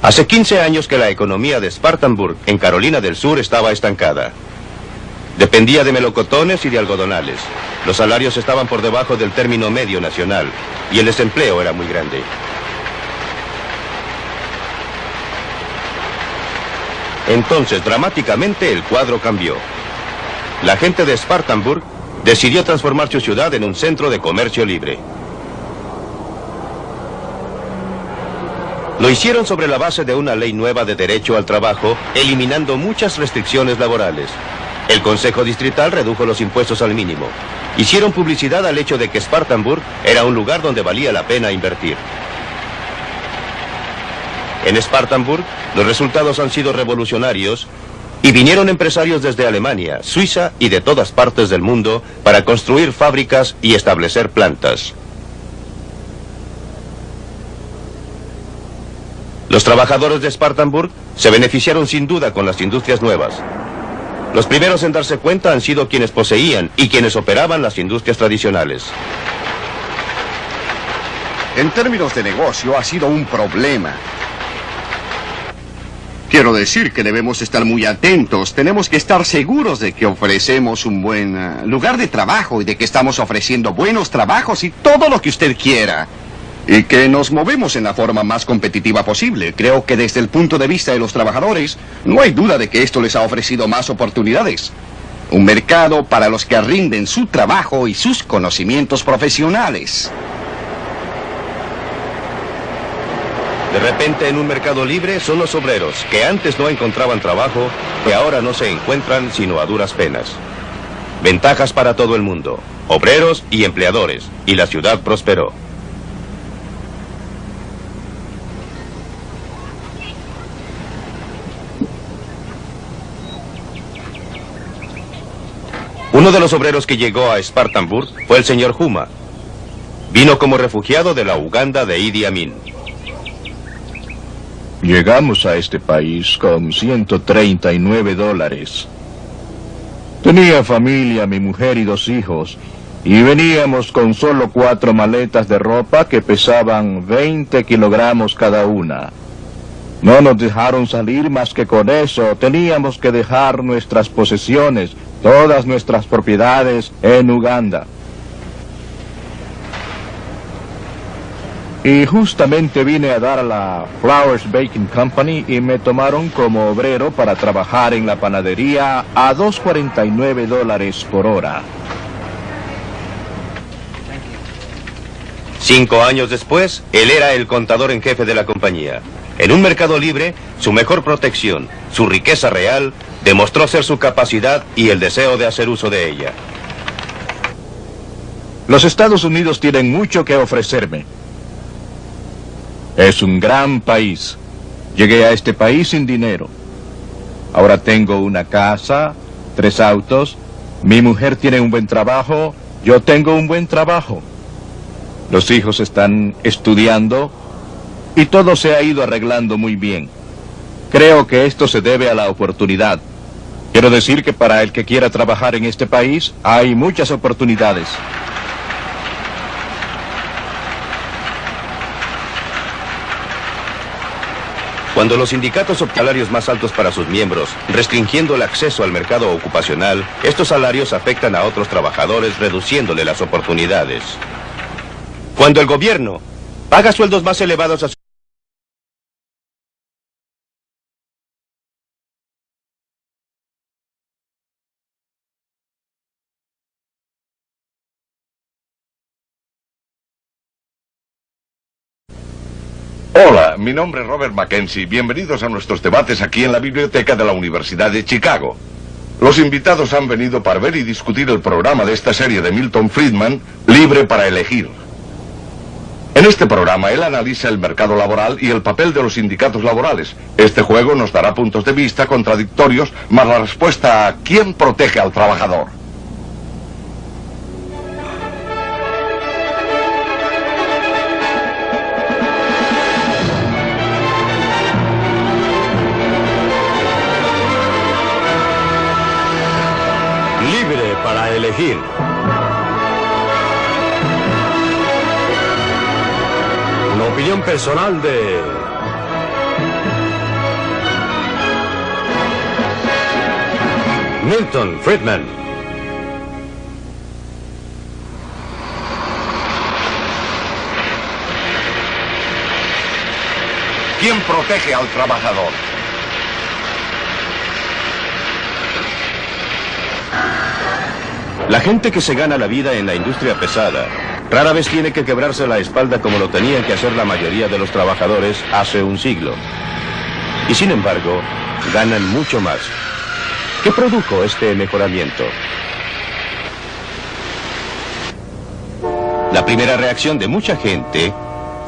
Hace 15 años que la economía de Spartanburg, en Carolina del Sur, estaba estancada. Dependía de melocotones y de algodonales. Los salarios estaban por debajo del término medio nacional y el desempleo era muy grande. Entonces, dramáticamente, el cuadro cambió. La gente de Spartanburg decidió transformar su ciudad en un centro de comercio libre. Lo hicieron sobre la base de una ley nueva de derecho al trabajo, eliminando muchas restricciones laborales. El Consejo Distrital redujo los impuestos al mínimo. Hicieron publicidad al hecho de que Spartanburg era un lugar donde valía la pena invertir. En Spartanburg, los resultados han sido revolucionarios y vinieron empresarios desde Alemania, Suiza y de todas partes del mundo para construir fábricas y establecer plantas. Los trabajadores de Spartanburg se beneficiaron sin duda con las industrias nuevas. Los primeros en darse cuenta han sido quienes poseían y quienes operaban las industrias tradicionales. En términos de negocio ha sido un problema. Quiero decir que debemos estar muy atentos. Tenemos que estar seguros de que ofrecemos un buen lugar de trabajo y de que estamos ofreciendo buenos trabajos y todo lo que usted quiera. Y que nos movemos en la forma más competitiva posible. Creo que desde el punto de vista de los trabajadores, no hay duda de que esto les ha ofrecido más oportunidades. Un mercado para los que rinden su trabajo y sus conocimientos profesionales. De repente, en un mercado libre, son los obreros, que antes no encontraban trabajo, que ahora no se encuentran sino a duras penas. Ventajas para todo el mundo, obreros y empleadores, y la ciudad prosperó. Uno de los obreros que llegó a Spartanburg fue el señor Huma. Vino como refugiado de la Uganda de Idi Amin. Llegamos a este país con $139. Tenía familia, mi mujer y 2 hijos, y veníamos con solo 4 maletas de ropa que pesaban 20 kilogramos cada una. No nos dejaron salir más que con eso. Teníamos que dejar nuestras posesiones, todas nuestras propiedades en Uganda. Y justamente vine a dar a la Flowers Baking Company y me tomaron como obrero para trabajar en la panadería a $2.49 por hora. 5 años después, él era el contador en jefe de la compañía. En un mercado libre, su mejor protección, su riqueza real, demostró ser su capacidad y el deseo de hacer uso de ella. Los Estados Unidos tienen mucho que ofrecerme. Es un gran país. Llegué a este país sin dinero. Ahora tengo una casa, 3 autos, mi mujer tiene un buen trabajo, yo tengo un buen trabajo. Los hijos están estudiando y todo se ha ido arreglando muy bien. Creo que esto se debe a la oportunidad. Quiero decir que para el que quiera trabajar en este país hay muchas oportunidades. Cuando los sindicatos optan salarios más altos para sus miembros, restringiendo el acceso al mercado ocupacional, estos salarios afectan a otros trabajadores, reduciéndole las oportunidades. Cuando el gobierno paga sueldos más elevados a sus... Hola, mi nombre es Robert Mackenzie. Bienvenidos a nuestros debates aquí en la biblioteca de la Universidad de Chicago. Los invitados han venido para ver y discutir el programa de esta serie de Milton Friedman, Libre para Elegir. En este programa, él analiza el mercado laboral y el papel de los sindicatos laborales. Este juego nos dará puntos de vista contradictorios, más la respuesta a ¿quién protege al trabajador? Libre para elegir. Una opinión personal de... Milton Friedman. ¿Quién protege al trabajador? La gente que se gana la vida en la industria pesada rara vez tiene que quebrarse la espalda como lo tenían que hacer la mayoría de los trabajadores hace un siglo. Y sin embargo, ganan mucho más. ¿Qué produjo este mejoramiento? La primera reacción de mucha gente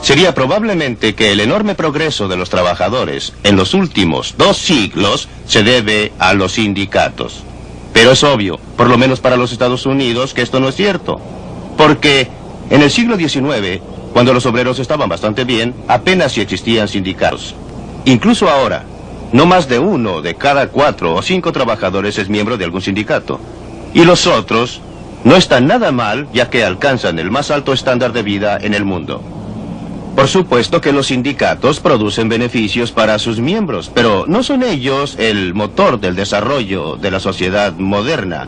sería probablemente que el enorme progreso de los trabajadores en los últimos 2 siglos se debe a los sindicatos. Pero es obvio, por lo menos para los Estados Unidos, que esto no es cierto. Porque en el siglo XIX, cuando los obreros estaban bastante bien, apenas si existían sindicatos. Incluso ahora, no más de 1 de cada 4 o 5 trabajadores es miembro de algún sindicato. Y los otros no están nada mal, ya que alcanzan el más alto estándar de vida en el mundo. Por supuesto que los sindicatos producen beneficios para sus miembros, pero no son ellos el motor del desarrollo de la sociedad moderna.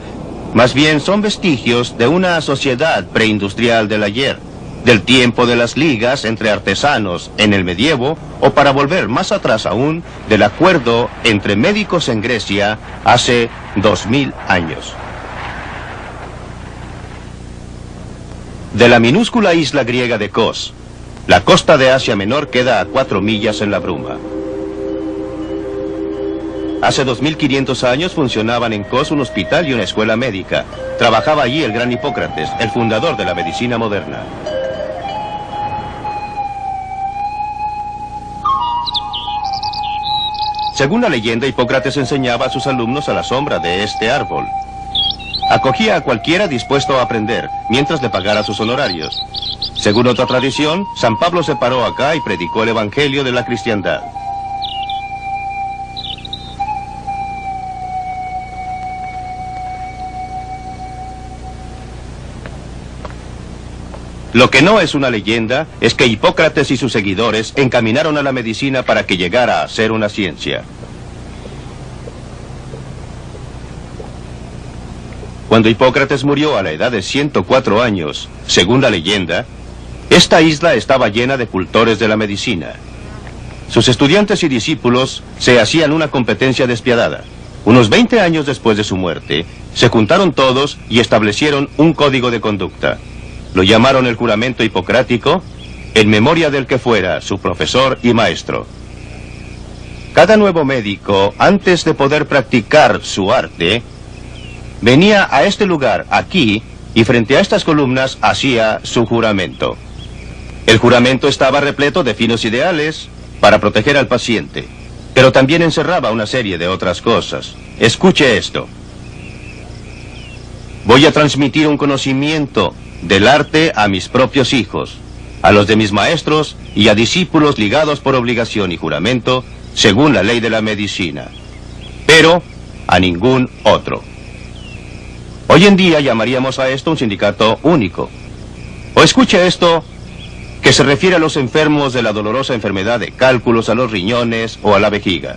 Más bien son vestigios de una sociedad preindustrial del ayer, del tiempo de las ligas entre artesanos en el medievo, o para volver más atrás aún, del acuerdo entre médicos en Grecia hace 2000 años. De la minúscula isla griega de Kos, la costa de Asia Menor queda a 4 millas en la bruma. Hace 2500 años funcionaban en Kos un hospital y una escuela médica. Trabajaba allí el gran Hipócrates, el fundador de la medicina moderna. Según la leyenda, Hipócrates enseñaba a sus alumnos a la sombra de este árbol. acogía a cualquiera dispuesto a aprender, mientras le pagara sus honorarios. Según otra tradición, San Pablo se paró acá y predicó el evangelio de la cristiandad. Lo que no es una leyenda es que Hipócrates y sus seguidores encaminaron a la medicina para que llegara a ser una ciencia. Cuando Hipócrates murió a la edad de 104 años, según la leyenda, esta isla estaba llena de cultores de la medicina. Sus estudiantes y discípulos se hacían una competencia despiadada. Unos 20 años después de su muerte, se juntaron todos y establecieron un código de conducta. Lo llamaron el juramento hipocrático, en memoria del que fuera su profesor y maestro. Cada nuevo médico, antes de poder practicar su arte, venía a este lugar, aquí, y frente a estas columnas hacía su juramento. El juramento estaba repleto de finos ideales para proteger al paciente, pero también encerraba una serie de otras cosas. Escuche esto. Voy a transmitir un conocimiento del arte a mis propios hijos, a los de mis maestros y a discípulos ligados por obligación y juramento, según la ley de la medicina, pero a ningún otro. Hoy en día llamaríamos a esto un sindicato único. O escuche esto, que se refiere a los enfermos de la dolorosa enfermedad de cálculos a los riñones o a la vejiga.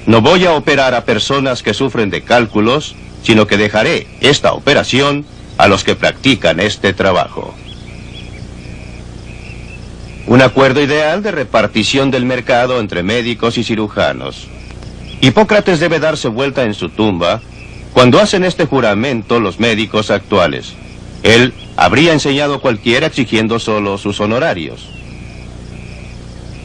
No voy a operar a personas que sufren de cálculos, sino que dejaré esta operación a los que practican este trabajo. Un acuerdo ideal de repartición del mercado entre médicos y cirujanos. Hipócrates debe darse vuelta en su tumba cuando hacen este juramento los médicos actuales. Él habría enseñado cualquiera exigiendo solo sus honorarios.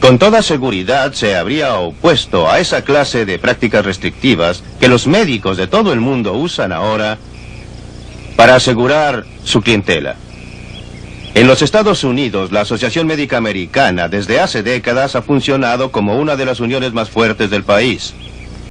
Con toda seguridad se habría opuesto a esa clase de prácticas restrictivas que los médicos de todo el mundo usan ahora para asegurar su clientela. En los Estados Unidos, la Asociación Médica Americana desde hace décadas ha funcionado como una de las uniones más fuertes del país.